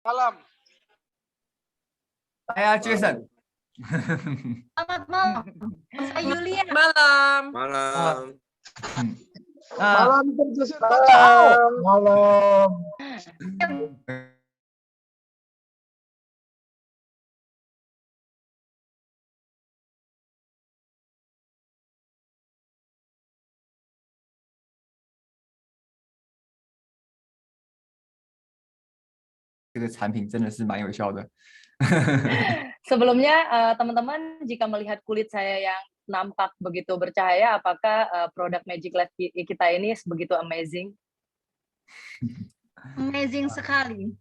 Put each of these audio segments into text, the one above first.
Malam. Saya Jason. Selamat malam, saya Yulia. Malam. Malam. Ah, Malam kerja sih. Malam.这个产品真的是蛮有效的。Sebelumnya, teman-teman jika melihat kulit saya yang nampak begitu bercahaya, apakah produk Magic Life kita ini begitu amazing? Amazing sekali.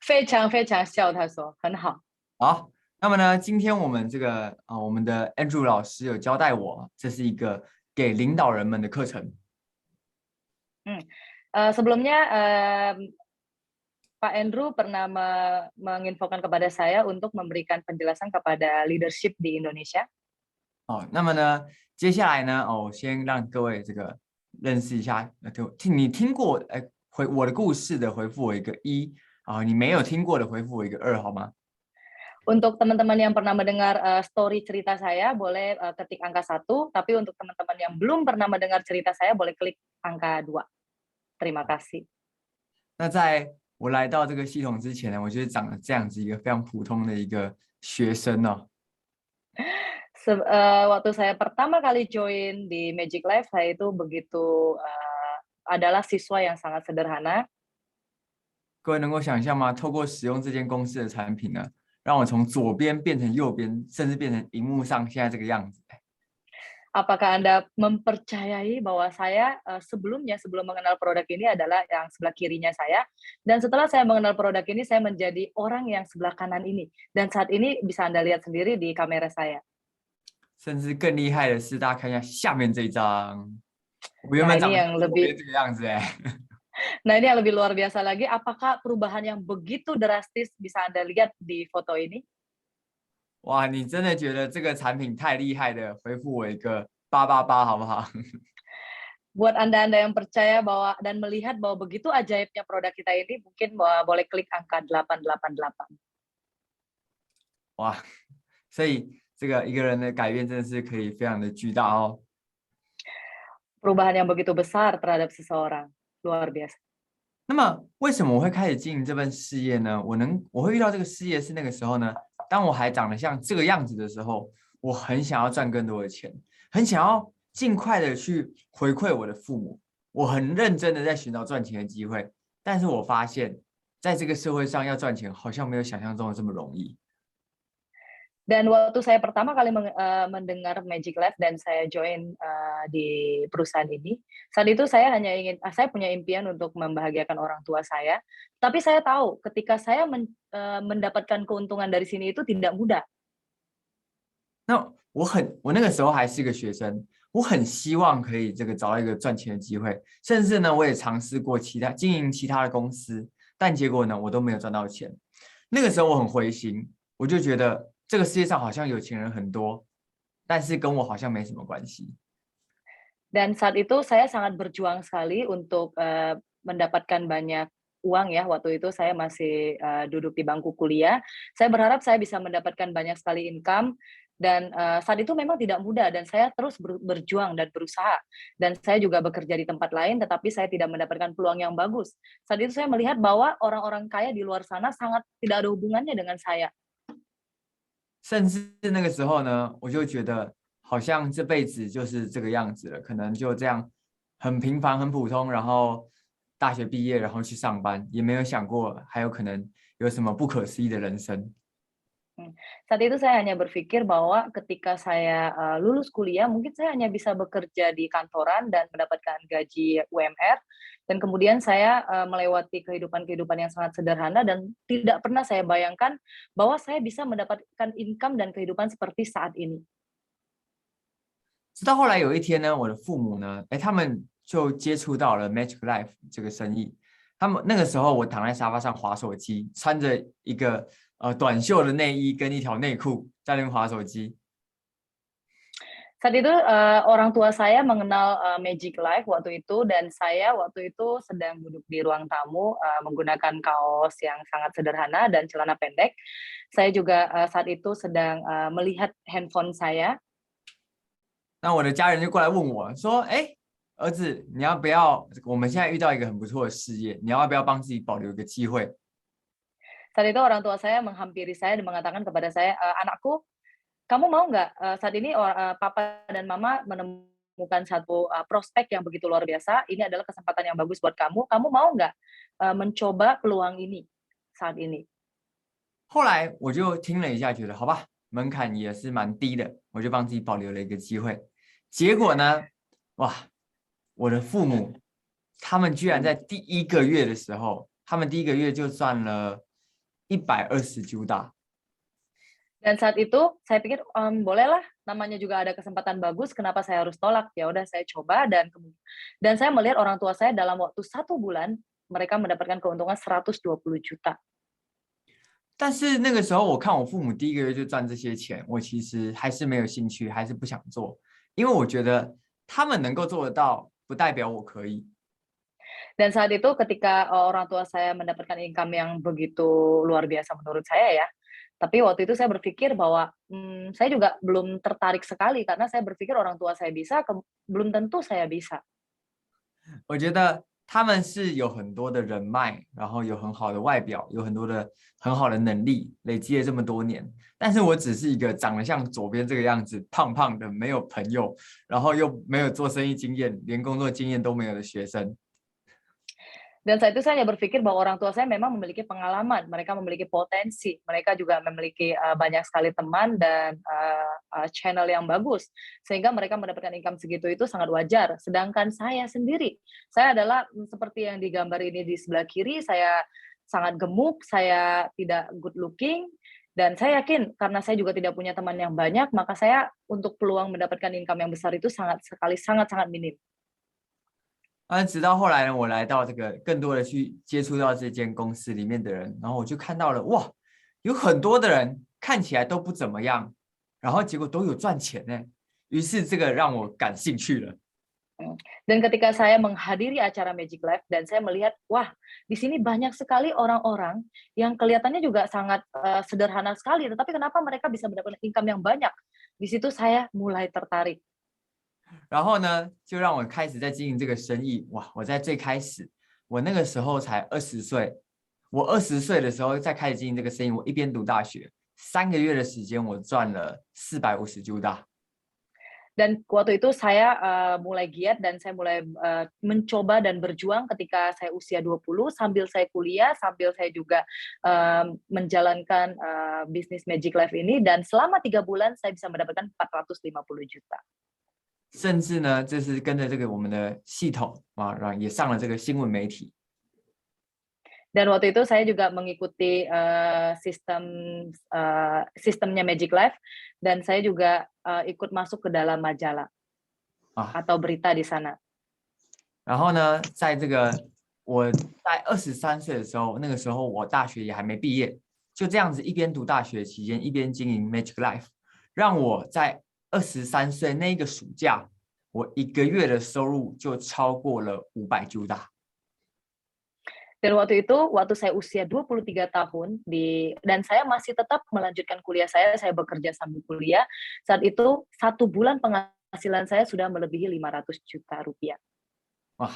非常非常笑，他说很好。好，那么呢，今天我们我们的 Andrew 老师有交代我，这是一个给领导人们的课程。Sebelumnya Pak Andrew pernah menginfokan kepada saya untuk memberikan penjelasan kepada leadership di Indonesia. 那么呢，接下来呢，我先让各位认识一下，你听过我的故事的，回复我一个1，你没有听过的回复我一个2，好吗？ Untuk teman-teman yang pernah mendengar story cerita saya, boleh ketik angka 1, tapi untuk teman-teman yang belum pernah mendengar cerita saya, boleh klik angka 2. Terima kasih. 那在我来到这个系统之前呢，我就是长得这样子一个非常普通的一个学生哦。Waktu saya pertama kali join di Magic Life, saya itu begitu adalah siswa yang sangat sederhana. 各位能够想象吗？透过使用这间公司的产品呢，让我从左边变成右边，甚至变成荧幕上现在这个样子。Apakah Anda mempercayai bahwa saya sebelum mengenal produk ini adalah yang sebelah kirinya saya, dan setelah saya mengenal produk ini, saya menjadi orang yang sebelah kanan ini. Dan saat ini bisa Anda lihat sendiri di kamera saya. 甚至更厉害的是，大家看一下下面这一张，我原本长得这个样子Nah, ini yang lebih luar biasa lagi, apakah perubahan yang begitu drastis bisa Anda lihat di foto ini? 哇，你真的觉得这个产品太厉害的，回复我一个888好不好？ Buat Anda yang percaya bahwa dan melihat bahwa begitu ajaibnya produk kita ini, mungkin boleh klik angka 888. 哇，所以这个一个人的改变真的是可以非常的巨大哦。 Perubahan yang begitu besar terhadap seseorang, luar biasa. 那么为什么我会开始经营这份事业呢？我会遇到这个事业是那个时候呢，当我还长得像这个样子的时候，我很想要赚更多的钱，很想要尽快的去回馈我的父母，我很认真的在寻找赚钱的机会，但是我发现在这个社会上要赚钱好像没有想象中的这么容易。 Dan waktu saya pertama kali mendengar Magic Life dan saya join di perusahaan ini, saat itu saya punya impian untuk membahagiakan orang tua saya, tapi saya tahu ketika saya mendapatkan keuntungan dari sini itu tidak mudah. 那我那个时候还是个学生，我很希望可以找到一个赚钱的机会，甚至呢我也尝试过经营其他的公司，但结果呢我都没有赚到钱。那个时候我很灰心，我就觉得这个世界上好像有钱人很多，但是跟我好像没什么关系。 Dan saat itu saya sangat berjuang sekali untuk mendapatkan banyak uang ya. Waktu itu saya masih duduk di bangku kuliah. Saya berharap saya bisa mendapatkan banyak sekali income. Dan saat itu memang tidak mudah dan saya terus berjuang dan berusaha. Dan saya juga bekerja di tempat lain, tetapi saya tidak mendapatkan peluang yang bagus. Saat itu saya melihat bahwa orang-orang kaya di luar sana sangat tidak ada hubungannya dengan saya. 甚至那个时候呢，我就觉得好像这辈子就是这个样子了，可能就这样很平凡、很普通，然后大学毕业，然后去上班，也没有想过还有可能有什么不可思议的人生。 Saat itu saya hanya berpikir bahwa ketika saya lulus kuliah, mungkin saya hanya bisa bekerja di kantoran dan mendapatkan gaji UMR, dan kemudian saya melewati kehidupan-kehidupan yang sangat sederhana dan tidak pernah saya bayangkan bahwa saya bisa mendapatkan income dan kehidupan seperti saat ini. 直到后来有一天呢，我的父母呢，他们就接触到了 Magic Life 这个生意。他们那个时候，我躺在沙发上滑手机，穿着一个短袖的内衣跟一条内裤在那边滑手机。Saat itu orang tua saya mengenal Magic Life waktu itu dan saya waktu itu sedang duduk di ruang tamu menggunakan kaos yang sangat sederhana dan celana pendek. Saya juga saat itu sedang melihat handphone saya. 那我的家人就过来问我说：“哎，儿子，你要不要？我们现在遇到一个很不错的事业，你要不要帮自己保留一个机会？” Saat itu orang tua saya menghampiri saya dan mengatakan kepada saya, "Anakku, kamu mau nggak saat ini papa dan mama menemukan satu prospek yang begitu luar biasa. Ini adalah kesempatan yang bagus buat kamu. Kamu mau nggak mencoba peluang ini saat ini?" 后来我就听了一下，觉得好吧，门槛也是蛮低的，我就帮自己保留了一个机会。结果呢，哇，我的父母他们居然在第一个月的时候，他们第一个月就赚了120 juta。 Dan saat itu saya pikir, bolehlah, namanya juga ada kesempatan bagus, kenapa saya harus tolak? Ya udah saya coba dan saya melihat orang tua saya dalam waktu 1 bulan, mereka mendapatkan keuntungan 120 juta. 但是那个时候我看我父母第一个月就赚这些钱，我其实还是没有兴趣，还是不想做，因为我觉得他们能够做得到，不代表我可以。 Dan saat itu ketika orang tua saya mendapatkan income yang begitu luar biasa menurut saya ya, tapi waktu itu saya berpikir bahwa saya juga belum tertarik sekali karena saya berpikir orang tua saya bisa, belum tentu saya bisa. 我觉得他们是有很多的人脉，然后有很好的外表，有很多的很好的能力，累积了这么多年。但是我只是一个长得像左边这个样子，胖胖的，没有朋友，然后又没有做生意经验，连工作经验都没有的学生。 Dan saat itu saya berpikir bahwa orang tua saya memang memiliki pengalaman, mereka memiliki potensi, mereka juga memiliki banyak sekali teman dan channel yang bagus, sehingga mereka mendapatkan income segitu itu sangat wajar. Sedangkan saya sendiri, saya adalah seperti yang digambar ini di sebelah kiri, saya sangat gemuk, saya tidak good looking, dan saya yakin karena saya juga tidak punya teman yang banyak, maka saya untuk peluang mendapatkan income yang besar itu sangat-sangat minim. 直到后来呢，我来到这个更多的去接触到这间公司里面的人，然后我就看到了，哇，有很多的人看起来都不怎么样，然后结果都有赚钱呢。于是这个让我感兴趣了。 Dan ketika saya menghadiri acara Magic Life dan saya melihat, wah, di sini banyak sekali orang-orang yang kelihatannya juga sangat sederhana sekali, tetapi kenapa mereka bisa mendapatkan income yang banyak? Di situ saya mulai tertarik. 然后呢，就让我开始在经营这个生意。哇，我在最开始，我那个时候才20岁，我20岁的时候再开始经营这个生意。我一边读大学，3个月的时间，我赚了450 juta。 Dan waktu itu saya mulai giat dan saya mulai mencoba dan berjuang ketika saya usia 20 sambil saya kuliah, sambil saya juga menjalankan bisnis Magic Life ini dan selama 3 bulan saya bisa mendapatkan 450 juta. 甚至呢，这是跟着这个我们的系统啊，也上了这个新闻媒体。 Dan waktu itu saya juga mengikuti sistemnya Magic Life dan saya juga ikut masuk ke dalam majalah atau berita di sana. 然后呢，在这个我在23岁的时候，那个时候我大学也还没毕业，就这样子一边读大学期间一边经营 Magic Life， 让我在23岁那个暑假，我1个月的收入就超过了500 juta。 Dan waktu itu, waktu saya usia 23 tahun, dan saya masih tetap melanjutkan kuliah saya bekerja sambil kuliah, saat itu 1 bulan penghasilan saya sudah melebihi 500 juta rupiah. 哇，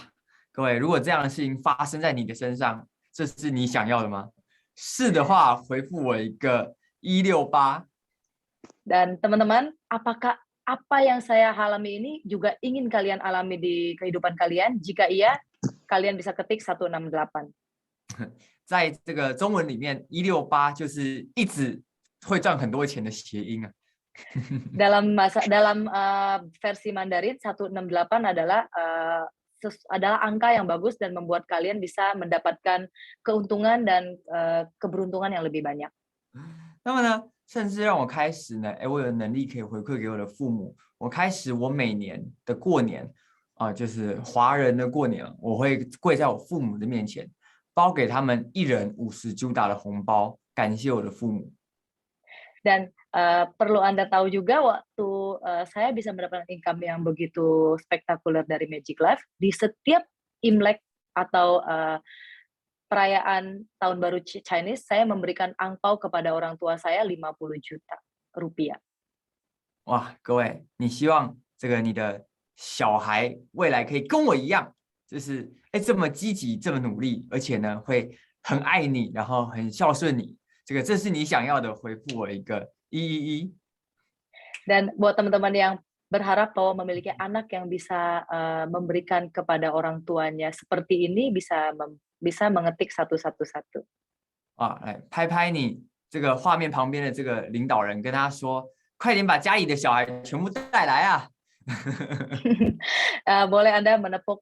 各位，如果这样的事情发生在你的身上，这是你想要的吗？是的话，回复我一个168。 Dan teman-teman, apakah apa yang saya alami ini juga ingin kalian alami di kehidupan kalian? Jika iya, kalian bisa ketik 168. 在这个中文里面，168就是一直会赚很多钱的谐音啊。dalam versi Mandarin 168 adalah angka yang bagus dan membuat kalian bisa mendapatkan keuntungan dan keberuntungan yang lebih banyak. 那么呢，甚至让我开始呢，我有能力可以回馈给我的父母。我开始我每年的过年就是华人的过年，我会跪在我父母的面前，包给他们1人50 juta 的红包，感谢我的父母。Dan perlu Anda tahu juga waktu saya bisa mendapatkan income yang begitu spektakuler dari Magic Life, di setiap Imlek atau perayaan Tahun Baru Chinese, saya memberikan angpau kepada orang tua saya 50 juta rupiah. 哇，各位，你希望这个你的小孩未来可以跟我一样，就是这么积极，这么努力，而且呢会很爱你，然后很孝顺你。这是你想要的，回复我一个111。Dan buat teman-teman yang berharap bahwa memiliki anak yang bisa memberikan kepada orang tuanya seperti ini, bisa mengetik 111. 啊，来拍拍你这个画面旁边的这个领导人，跟他说，快点把家里的小孩全部带来啊！Boleh Anda menepuk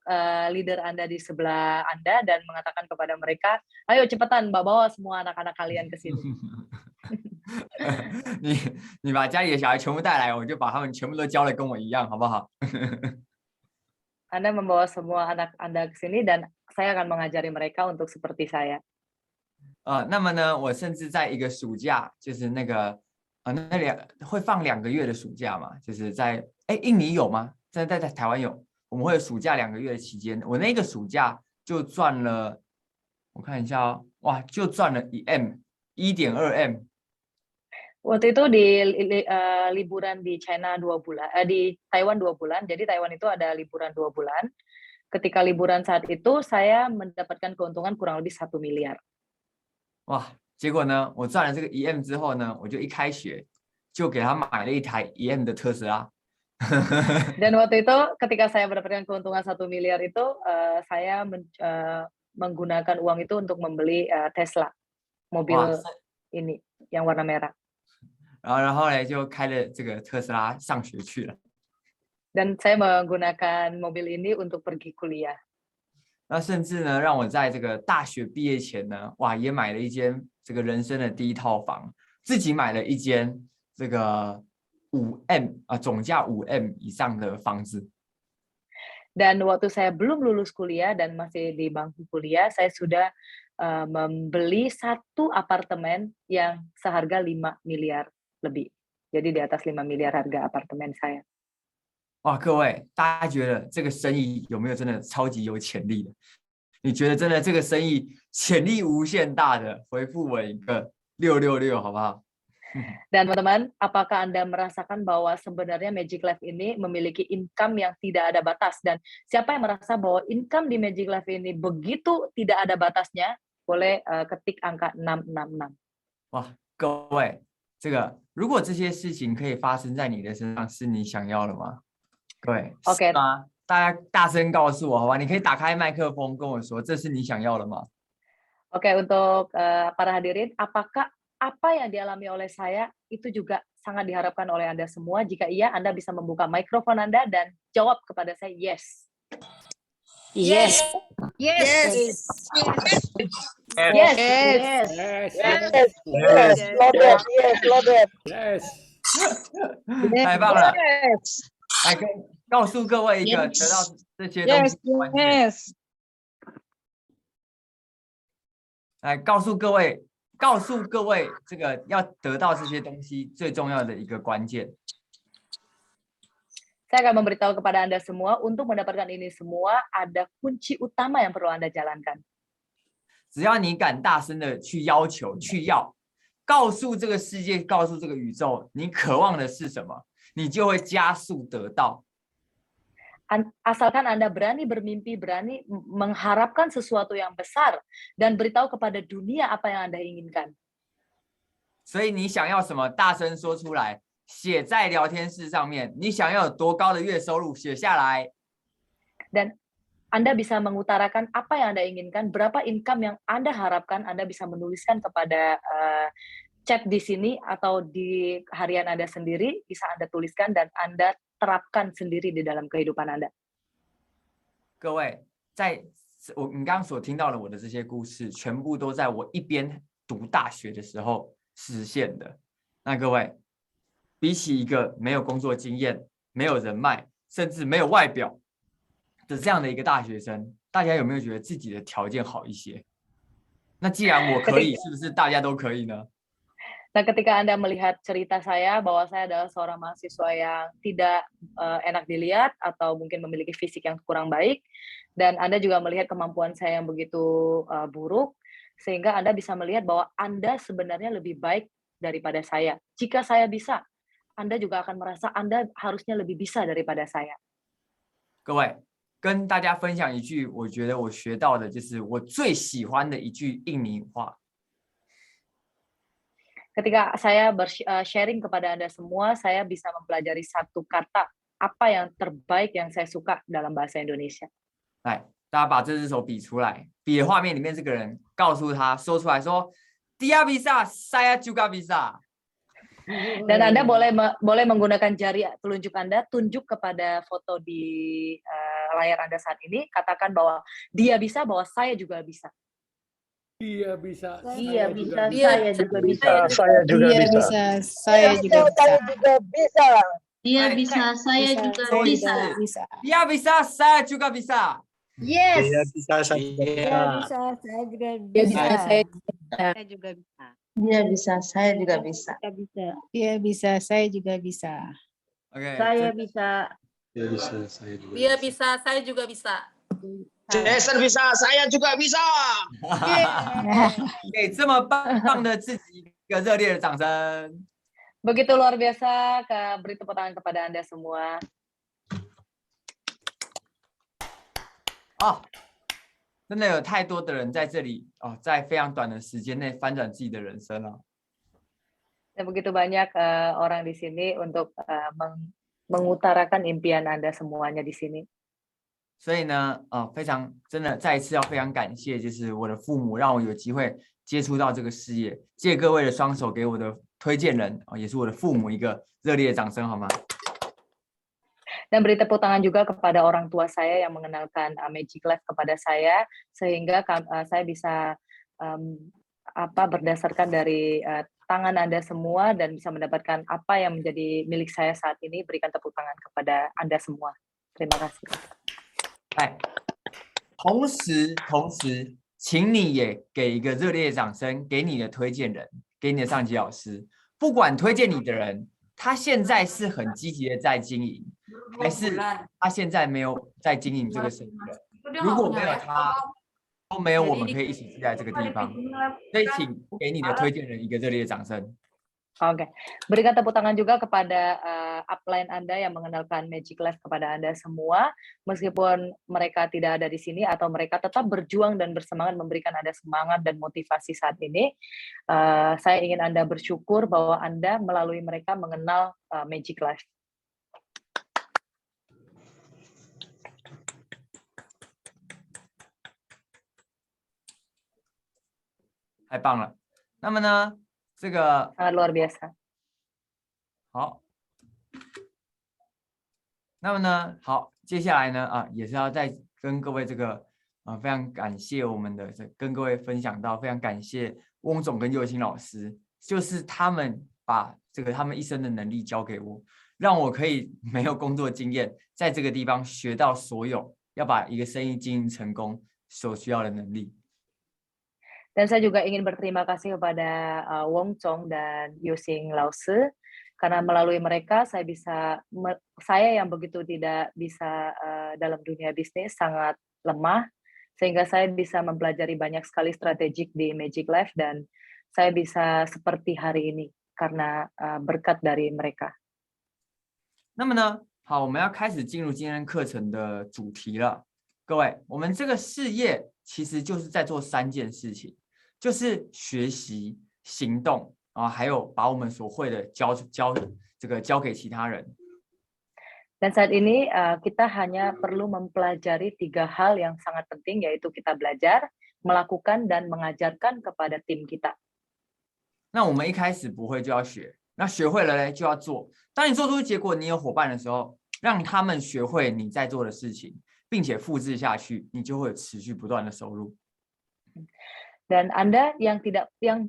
leader Anda di sebelah Anda dan mengatakan kepada mereka, ayo cepetan bawa semua anak-anak kalian ke sini. 你把家里的小孩全部带来，我就把他们全部都教的跟我一样，好不好？ Anda membawa semua anak Anda ke sini dan saya akan mengajari mereka untuk seperti saya. 那么呢，我甚至在一个暑假，就是那个会放2个月的暑假嘛，就是在印尼有吗？在台湾有，我们会有暑假2个月的期间，我那个暑假就赚了，我看一下哦，哇，就赚了1M，1.2M。 Waktu itu di liburan di China 2 bulan, di Taiwan 2 bulan. Jadi Taiwan itu ada liburan 2 bulan. Ketika liburan saat itu, saya mendapatkan keuntungan kurang lebih 1 miliar. 哇，结果呢，我赚了这个1M 之后呢，我就一开学就给他买了一台1M 的特斯拉。Dan waktu itu ketika saya mendapatkan keuntungan 1 miliar itu, saya menggunakan uang itu untuk membeli Tesla, mobil ini yang warna merah. 然后呢，就开了这个特斯拉上学去了。 Dan saya menggunakan mobil ini untuk pergi kuliah. 那甚至呢，让我在这个大学毕业前呢，哇，也买了一间这个人生的第1套房，自己买了一间这个5M 总价5M 以上的房子。 Dan waktu saya belum lulus kuliah dan masih di bangku kuliah, saya sudah membeli 1 apartemen yang seharga 5 miliar lebih. Jadi di atas 5 miliar harga apartemen saya. 哇，各位，大家觉得这个生意有没有真的超级有潜力的？你觉得真的这个生意潜力无限大的？回复我一个666，好不好？ Dan teman-teman, apakah Anda merasakan bahwa sebenarnya Magic Life ini memiliki income yang tidak ada batas? Dan siapa yang merasa bahwa income di Magic Life ini begitu tidak ada batasnya, boleh ketik angka 666. 哇，各位，这个如果这些事情可以发生在你的身上，是你想要的吗？各位 OK 是吗？大家大声告诉我，好吧？你可以打开麦克风跟我说，这是你想要的吗？ Oke, untuk para hadirin, apakah apa yang dialami oleh saya itu juga sangat diharapkan oleh Anda semua? Jika iya, Anda bisa membuka mikrofon Anda dan jawab kepada saya yes. Yes. Yes. Yes. Yes. Yes. Yes. Loaded. Yes. Loaded. Yes. 太棒了！ Yes. 来告诉各位一个得到这些东 Yes. 西的关键。 Yes. 来告诉各位，这个要得到这些东西最重要的一个关键。 Saya akan memberitahu kepada Anda semua, untuk mendapatkan ini semua, ada kunci utama yang perlu Anda jalankan. 只要你敢大声的去要求、去要，告诉这个世界、告诉这个宇宙，你渴望的是什么，你就会加速得到。 Asalkan Anda berani bermimpi, berani mengharapkan sesuatu yang besar, dan beritahu kepada dunia apa yang Anda inginkan. 所以你想要什么，大声说出来，写在聊天室上面。你想要有多高的月收入，写下来。 Dan Anda bisa mengutarakan apa yang Anda inginkan, berapa income yang Anda harapkan, Anda bisa menuliskan kepada chat di sini atau di harian Anda sendiri, bisa Anda tuliskan dan Anda terapkan sendiri di dalam kehidupan Anda. 各位，你刚刚所听到的我的这些故事，全部都在我一边读大学的时候实现的。那各位，比起一个没有工作经验、没有人脉，甚至没有外表的这样的一个大学生，大家有没有觉得自己的条件好一些？那既然我可以，是不是大家都可以呢？ Nah, ketika Anda melihat cerita saya bahwa saya adalah seorang mahasiswa yang tidak enak dilihat atau mungkin memiliki fisik yang kurang baik, dan Anda juga melihat kemampuan saya yang begitu buruk, sehingga Anda bisa melihat bahwa Anda sebenarnya lebih baik daripada saya. Jika saya bisa, Anda juga akan merasa Anda harusnya lebih bisa daripada saya. 各位，跟大家分享一句，我觉得我学到的就是我最喜欢的一句印尼话。 Ketika saya sharing kepada Anda semua, saya bisa mempelajari satu kata apa yang terbaik yang saya suka dalam bahasa Indonesia. 来，大家把这只手比出来，比的画面里面这个人告诉他说出来说 Dia bisa, saya juga bisa。 Dan Anda boleh menggunakan jari telunjuk Anda, tunjuk kepada foto di layar Anda saat ini, katakan bahwa dia bisa, bahwa saya juga bisa. Dia bisa. Dia bisa, Dia saya juga bisa. Saya juga Dia bisa. bisa, saya juga bisa. Saya juga bisa. Dia Baik, bisa, saya Bisa, juga saya bisa. juga bisa. Dia bisa, saya juga bisa。 Yes. Dia bisa, saya juga Dia bisa. bisa, saya juga Dia bisa. bisa, saya Saya juga bisa. Dia bisa, saya juga bisa. Kita bisa. Dia bisa, saya juga bisa. OK， Saya bisa. Dia bisa, saya juga Dia bisa, saya juga bisa. Jason bisa, saya juga bisa. 给这么棒的自己一个热烈的掌声。 Begitu luar biasa, beri tepuk tangan kepada Anda semua. 哦，真的有太多的人在这里哦，在非常短的时间内翻转自己的人生了。 Dan begitu banyak orang di sini untuk mengutarakan impian Anda semuanya di sini. 所以呢，非常真的再一次要非常感谢，就是我的父母让我有机会接触到这个事业，借各位的双手给我的推荐人也是我的父母一个热烈的掌声，好吗？ Dan beri tepuk tangan juga kepada orang tua saya yang mengenalkan Magic Life kepada saya, sehingga saya bisa berdasarkan dari tangan Anda semua dan bisa mendapatkan apa yang menjadi milik saya saat ini. Berikan tepuk tangan kepada Anda semua. Terima kasih. 哎，同时，请你也给一个热烈的掌声给你的推荐人，给你的上级老师。不管推荐你的人，他现在是很积极的在经营，还是他现在没有在经营这个生意了。如果没有他，都没有我们可以一起聚在这个地方。所以，请给你的推荐人一个热烈的掌声。 Oke, berikan tepuk tangan juga kepada upline Anda yang mengenalkan Magic Life kepada Anda semua, meskipun mereka tidak ada di sini atau mereka tetap berjuang dan bersemangat memberikan Anda semangat dan motivasi saat ini. Saya ingin Anda bersyukur bahwa Anda melalui mereka mengenal Magic Life. 太棒了。那么呢，这个 Sangat luar biasa. 好，那么呢，好，接下来呢，也是要再跟各位这个非常感谢我们的跟各位分享到，非常感谢翁总跟佑兴老师，就是他们把这个他们一生的能力交给我，让我可以没有工作经验，在这个地方学到所有要把一个生意经营成功所需要的能力。 Dan saya juga ingin berterima kasih kepada Wong Chong dan Yusing Lause, karena melalui mereka saya yang begitu tidak bisa dalam dunia bisnis sangat lemah, sehingga saya bisa mempelajari banyak sekali strategik di Magic Life dan saya bisa seperti hari ini karena berkat dari mereka. 那么呢，好，我们要开始进入今天课程的主题了。各位，我们这个事业其实就是在做3件事情，就是学习、行动还有把我们所会的交给其他人。 Dan saat ini kita hanya perlu mempelajari 3 hal yang sangat penting, yaitu kita belajar, melakukan, dan mengajarkan kepada tim kita. 那我们一开始不会就要学，那学会了呢就要做。当你做出结果，你有伙伴的时候，让他们学会你在做的事情，并且复制下去，你就会有持续不断的收入。 Dan Anda yang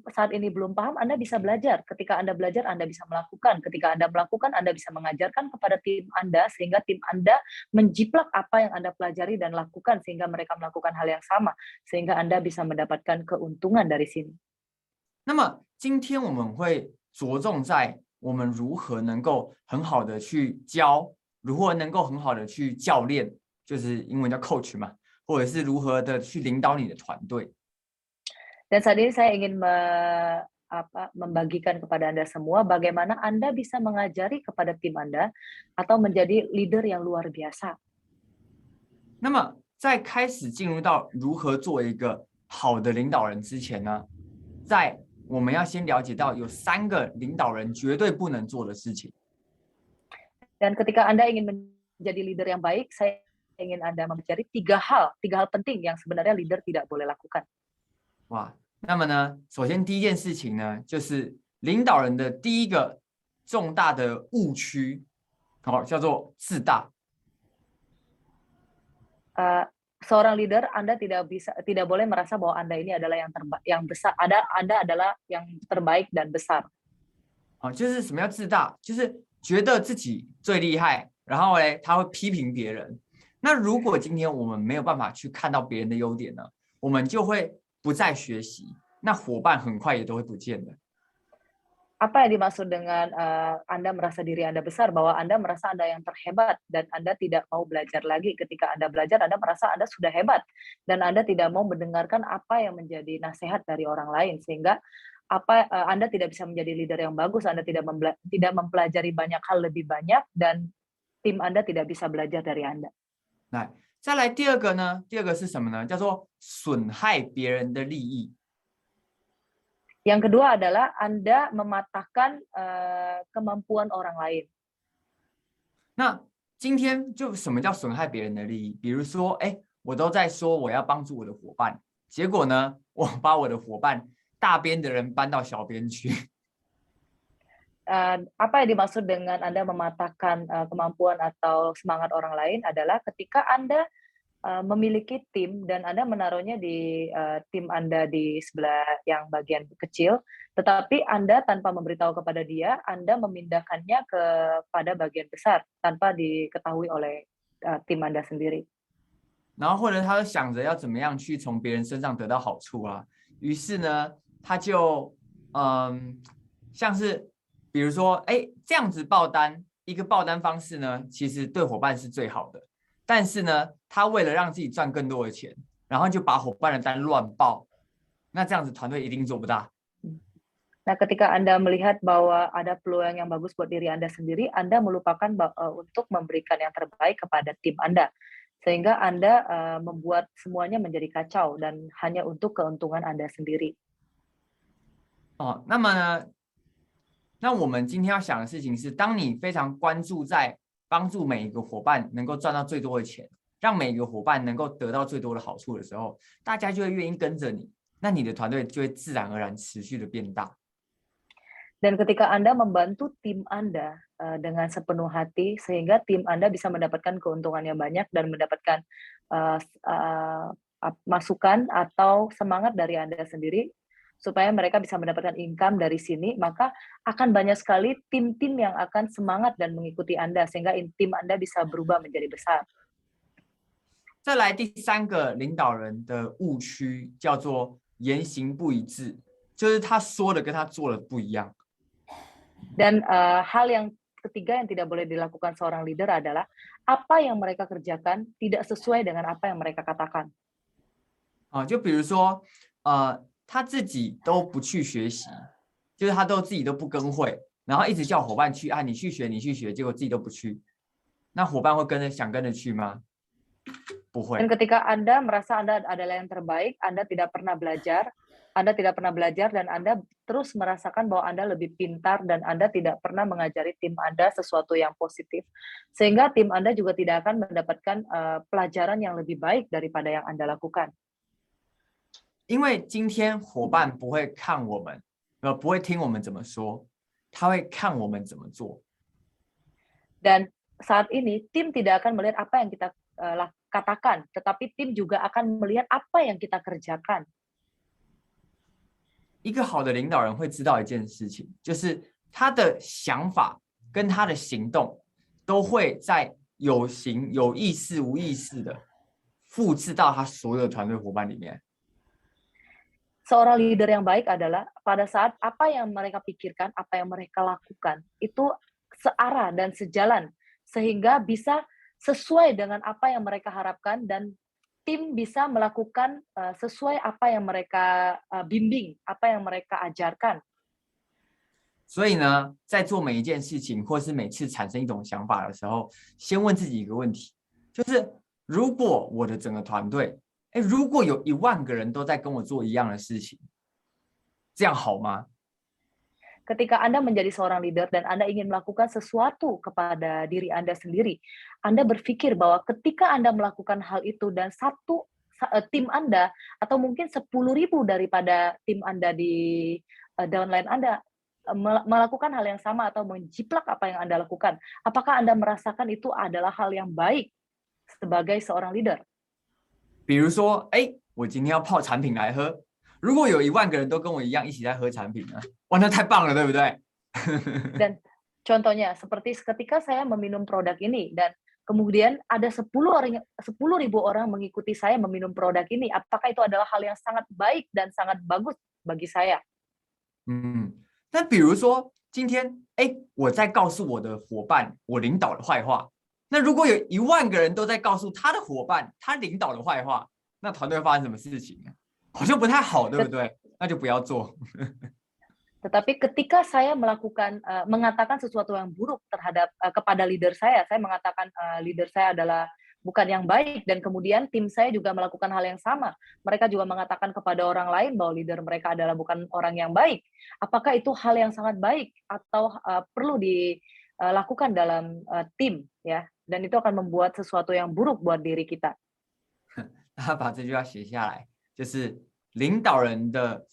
saat ini belum paham, Anda bisa belajar. Ketika Anda belajar, Anda bisa melakukan. Ketika Anda melakukan, Anda bisa mengajarkan kepada tim Anda, sehingga tim Anda menjiplak apa yang Anda pelajari dan lakukan, sehingga mereka melakukan hal yang sama, sehingga Anda bisa mendapatkan keuntungan dari sini. 那么今天我们会着重在我们如何能够很好的去教，如何能够很好的去教练，就是英文叫 coach 嘛，或者是如何的去领导你的团队。Dan saat ini saya ingin membagikan kepada Anda semua bagaimana Anda bisa mengajari kepada tim Anda atau menjadi leader yang luar biasa. 那么在开始进入到如何做一个好的领导人之前呢，我们要先了解到有3个领导人绝对不能做的事情。 Dan ketika Anda ingin menjadi leader yang baik, saya ingin Anda mempelajari 3 hal penting yang sebenarnya leader tidak boleh lakukan. 哇，那么呢，首先第一件事情呢，就是领导人的第一个重大的误区，叫做自大。 Seorang leader Anda tidak boleh merasa bahwa Anda ini adalah yang besar, Anda adalah yang terbaik dan besar. 就是什么叫自大？就是觉得自己最厉害，然后呢，他会批评别人。那如果今天我们没有办法去看到别人的优点呢，我们就会不再学习，那伙伴很快也都会不见的。 Apa yang dimaksud dengan Anda merasa diri Anda besar, bahwa Anda merasa Anda yang terhebat dan Anda tidak mau belajar lagi. Ketika Anda belajar, Anda merasa Anda sudah hebat dan Anda tidak mau mendengarkan apa yang menjadi nasihat dari orang lain, sehingga Anda tidak bisa menjadi leader yang bagus, Anda tidak mempelajari banyak hal lebih banyak, dan tim Anda tidak bisa belajar dari Anda. 来，再来第二个呢？第二个是什么呢？叫做损害别人的利益。 Yang kedua adalah Anda mematahkan kemampuan orang lain. 那今天就什么叫损害别人的利益？比如说，我都在说我要帮助我的伙伴，结果呢，我把我的伙伴大边的人搬到小边去。 Apa yang dimaksud dengan Anda mematahkan kemampuan atau semangat orang lain adalah ketika Anda memiliki tim dan Anda menaruhnya di tim Anda di sebelah yang bagian kecil, tetapi Anda tanpa memberitahu kepada dia, Anda memindahkannya kepada bagian besar tanpa diketahui oleh tim Anda sendiri. 然后或者他想着要怎么样去从别人身上得到好处啊，于是呢，他就像是比如说，这样子报单，一个报单方式呢，其实对伙伴是最好的。但是呢，他为了让自己赚更多的钱，然后就把伙伴的单乱报，那这样子团队一定做不大。 Nah, ketika Anda melihat bahwa ada peluang yang bagus buat diri Anda sendiri, Anda melupakan untuk memberikan yang terbaik kepada tim Anda, sehingga Anda membuat semuanya menjadi kacau dan hanya untuk keuntungan Anda sendiri. 那么呢？ 那我们今天要想的事情是，当你非常关注在帮助每一个伙伴能够赚到最多的钱，让每一个伙伴能够得到最多的好处的时候，大家就会愿意跟着你，那你的团队就会自然而然持续的变大。 Dan ketika Anda membantu tim Anda dengan sepenuh hati, sehingga tim Anda bisa mendapatkan keuntungan yang banyak dan mendapatkan masukan atau semangat dari Anda sendiri, supaya mereka bisa mendapatkan income dari sini, maka akan banyak sekali tim-tim yang akan semangat dan mengikuti Anda, sehingga tim Anda bisa berubah menjadi besar. 再来第3个领导人的误区叫做言行不一致，就是他说的跟他做的不一样。 Dan hal yang ketiga yang tidak boleh dilakukan seorang leader adalah apa yang mereka kerjakan tidak sesuai dengan apa yang mereka katakan. 就比如说，他自己都不去学习，就是他自己都不跟会，然后一直叫伙伴去你去学，你去学，结果自己都不去，那伙伴会想跟着去吗？不会。 Dan ketika Anda merasa Anda adalah yang terbaik, Anda tidak pernah belajar dan Anda terus merasakan bahwa Anda lebih pintar dan Anda tidak pernah mengajari tim Anda sesuatu yang positif, sehingga tim Anda juga tidak akan mendapatkan pelajaran yang lebih baik daripada yang Anda lakukan. 因为今天伙伴不会看我们，不会听我们怎么说，他会看我们怎么做。 Dan saat ini tim tidak akan melihat apa yang kita katakan, tetapi tim juga akan melihat apa yang kita kerjakan. 一个好的领导人会知道一件事情，就是他的想法跟他的行动都会在有意识、无意识的复制到他所有的团队伙伴里面。seorang leader yang baik adalah pada saat apa yang mereka pikirkan, apa yang mereka lakukan, itu searah dan sejalan, sehingga bisa sesuai dengan apa yang mereka harapkan dan tim bisa melakukan sesuai apa yang mereka bimbing, apa yang mereka ajarkan. 所以呢，在做每一件事情，或是每次产生一种想法的时候，先问自己一个问题，就是如果我的整个团队，如果有10000个人都在跟我做一样的事情，这样好吗？ Ketika Anda menjadi seorang leader dan Anda ingin melakukan sesuatu kepada diri Anda sendiri, Anda berpikir bahwa ketika Anda melakukan hal itu dan tim Anda atau mungkin 10.000 daripada tim Anda di downline Anda melakukan hal yang sama atau menjiplak apa yang Anda lakukan, apakah Anda merasakan itu adalah hal yang baik sebagai seorang leader? 比如说，我今天要泡产品来喝，如果有10000个人都跟我一样一起在喝产品呢，哇，那太棒了，对不对？ Dan contohnya seperti ketika saya meminum produk ini dan kemudian ada 10.000 orang mengikuti saya meminum produk ini, apakah itu adalah hal yang sangat baik dan sangat bagus bagi saya? 那比如说今天，我在告诉我的伙伴我领导的坏话，那如果有10000个人都在告诉他的伙伴他领导的坏话，那团队会发生什么事情？好像不太好，对不对？那就不要做。 Tetapi ketika saya mengatakan sesuatu yang buruk kepada leader saya mengatakan leader saya adalah bukan yang baik dan kemudian tim saya juga melakukan hal yang sama. Mereka juga mengatakan kepada orang lain bahwa leader mereka adalah bukan orang yang baik. Apakah itu hal yang sangat baik atau perlu dilakukan dalam tim ya? Dan itu akan membuat sesuatu yang buruk buat diri kita. 那把这句话写下来，就是领导人的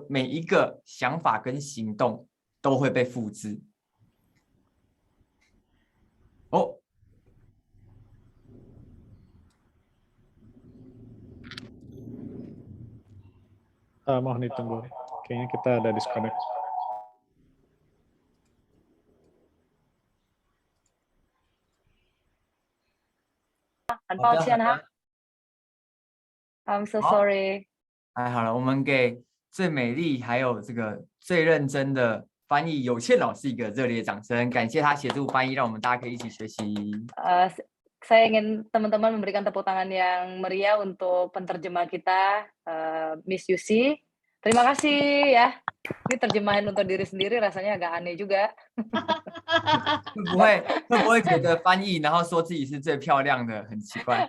每一个想法跟行动都会被复制。哦。 mohon ditunggu. Kayaknya kita ada disconnect. I'm so sorry. 好了，我们给最美丽还有这个最认真的翻译有倩老师一个热烈掌声，感谢他协助翻译，让我们大家可以一起学习。Saya ingin teman-teman memberikan tepuk tangan yang meriah untuk penterjemah kita, Miss Yusi. Terima kasih ya. Ini terjemahan untuk diri sendiri rasanya agak aneh juga. 会不会觉得翻译然后说自己是最漂亮的很奇怪？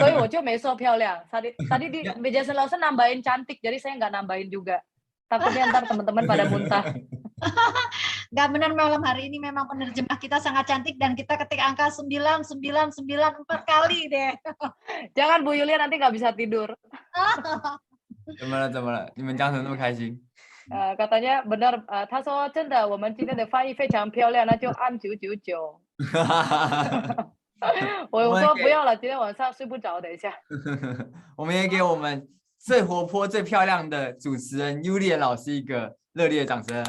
所以我就没说漂亮. Tadi di Jason Lawson nambahin cantik, jadi saya nggak nambahin juga. Takutnya ntar teman-teman pada muntah. Nggak benar, malam hari ini memang penerjemah kita sangat cantik dan kita ketik angka 9994 kali deh. Jangan Bu Yulia nanti nggak bisa tidur. 怎么了？怎么了？你们讲什么那么开心？ katanya benar, 他说真的，我们今天的翻译非常漂亮，那就按999。我说不要了，今天晚上睡不着，等一下。我们也给我们最活泼、最漂亮的主持人 Yulian 老师一个热烈的掌声。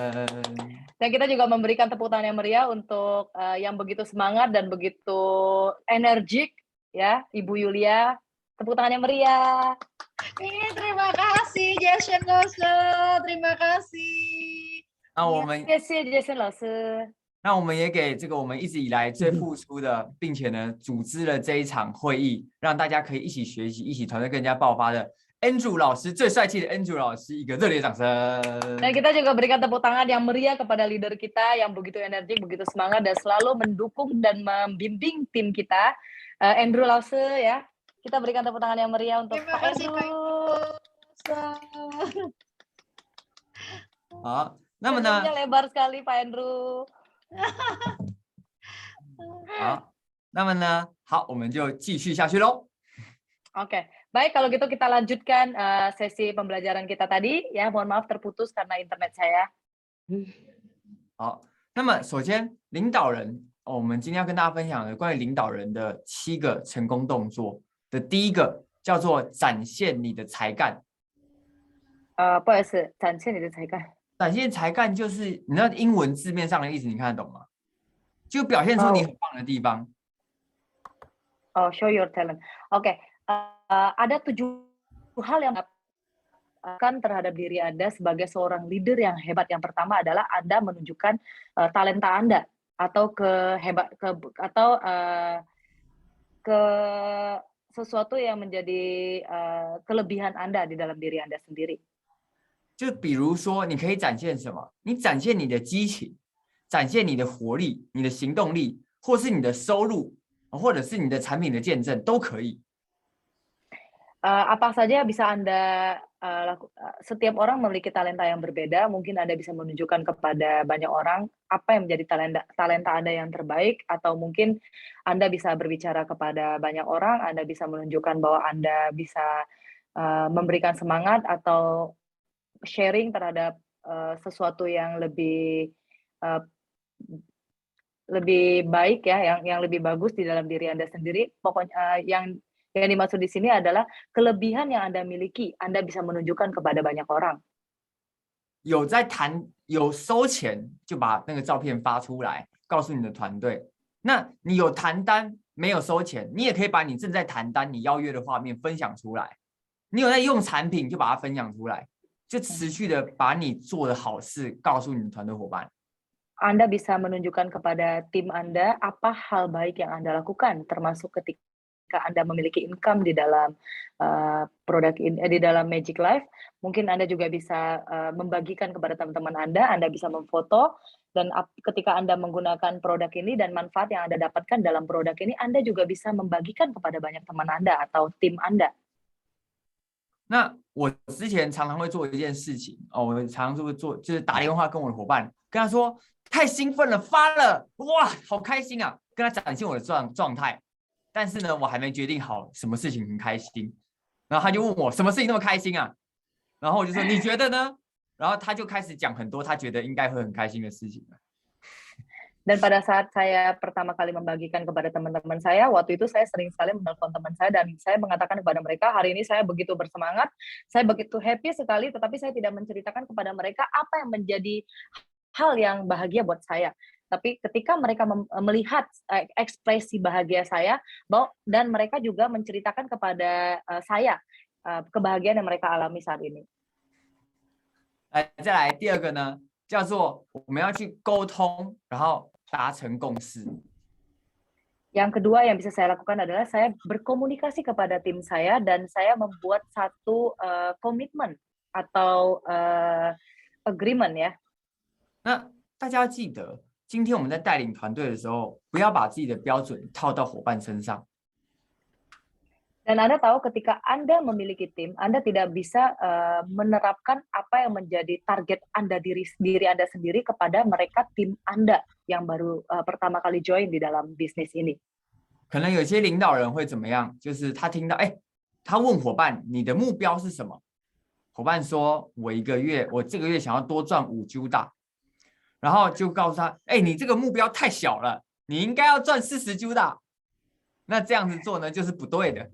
Dan kita juga memberikan tepuk tangan yang meriah untuk yang begitu semangat dan begitu energik ya, Ibu Yulia. Tepuk tangan yang meriah. Terima kasih Jason Lawson, terima kasih. 那我们谢谢 Jason 老师。那我们也给这个我们一直以来最付出的，并且呢组织了这一场会议，让大家可以一起学习、一起团队更加爆发的 Andrew 老师，最帅气的 Andrew 老师一个热烈掌声。 Dan kita juga berikan tepuk tangan yang meriah kepada leader kita yang begitu energik, begitu semangat dan selalu mendukung dan membimbing tim kita, Andrew Lawson ya. Kita berikan tepuk tangan yang meriah untuk Pak Andrew. 好，那么呢？ lebar sekali Pak Andrew. 好，那么呢？好，我们就继续下去喽。 Oke, baik kalau gitu kita lanjutkan sesi pembelajaran kita tadi ya. Mohon maaf terputus karena internet saya. 好，那么首先领导人，我们今天要跟大家分享的关于领导人的7个成功动作的第一个叫做展现你的才干。不好意思，展现你的才干。 展现才干就是你知道英文字面上的意思，你看得懂吗？就表现出你很棒的地方。Oh, show your talent. Oke, ada 7 hal yang terhadap diri Anda sebagai seorang leader yang hebat. Yang pertama adalah Anda menunjukkan talenta Anda atau ke sesuatu yang menjadi kelebihan Anda di dalam diri Anda sendiri. 就比如说，你可以展现什么？你展现你的激情，展现你的活力、你的行动力，或是你的收入，或者是你的产品的见证都可以。 Apa saja bisa Anda setiap orang memiliki talenta yang berbeda. Mungkin Anda bisa menunjukkan kepada banyak orang apa yang menjadi talenta Anda yang terbaik, atau mungkin Anda bisa berbicara kepada banyak orang. Anda bisa menunjukkan bahwa Anda bisa memberikan semangat atau sharing terhadap sesuatu yang lebih baik ya, yang lebih bagus di dalam diri Anda sendiri. Pokoknya yang dimaksud di sini adalah kelebihan yang Anda miliki, Anda bisa menunjukkan kepada banyak orang. 有收钱就把那个照片发出来，告诉你的团队。那你有谈单没有收钱，你也可以把你正在谈单、你邀约的画面分享出来。你有在用产品，就把它分享出来，就持续的把你做的好事告诉你的团队伙伴。 Anda bisa menunjukkan kepada tim Anda apa hal baik yang Anda lakukan, termasuk ketika Anda memiliki income di dalam di dalam Magic Life. Mungkin Anda juga bisa membagikan kepada teman-teman Anda bisa memfoto, dan ketika Anda menggunakan produk ini dan manfaat yang Anda dapatkan dalam produk ini, Anda juga bisa membagikan kepada banyak teman Anda atau tim Anda. 那我之前常常会做一件事情我常常就会做，就是打电话跟我的伙伴，跟他说太兴奋了，发了，哇，好开心啊，跟他展现我的状态。但是呢，我还没决定好什么事情很开心，然后他就问我什么事情那么开心啊？然后我就说你觉得呢？然后他就开始讲很多他觉得应该会很开心的事情。 Dan pada saat saya pertama kali membagikan kepada teman-teman saya, waktu itu saya sering sekali menelpon teman saya dan saya mengatakan kepada mereka, hari ini saya begitu bersemangat, saya begitu happy sekali, tetapi saya tidak menceritakan kepada mereka apa yang menjadi hal yang bahagia buat saya. Tapi ketika mereka melihat ekspresi bahagia saya, dan mereka juga menceritakan kepada saya kebahagiaan yang mereka alami saat ini. 再来第二个呢，叫做我们要去沟通，然后达成共识。 Yang kedua yang bisa saya lakukan adalah saya berkomunikasi kepada tim saya dan saya membuat satu komitmen atau agreement ya. 那大家要记得，今天我们在带领团队的时候，不要把自己的标准套到伙伴身上。 Dan Anda tahu ketika Anda memiliki tim, Anda tidak bisa menerapkan apa yang menjadi target Anda diri Anda sendiri kepada mereka tim Anda yang baru pertama kali join di dalam bisnis ini. 可能有些领导人会怎么样？就是他听到，他问伙伴你的目标是什么？伙伴说，我这个月想要多赚5Q大，然后就告诉他，你这个目标太小了，你应该要赚40Q大。那这样子做呢，就是不对的。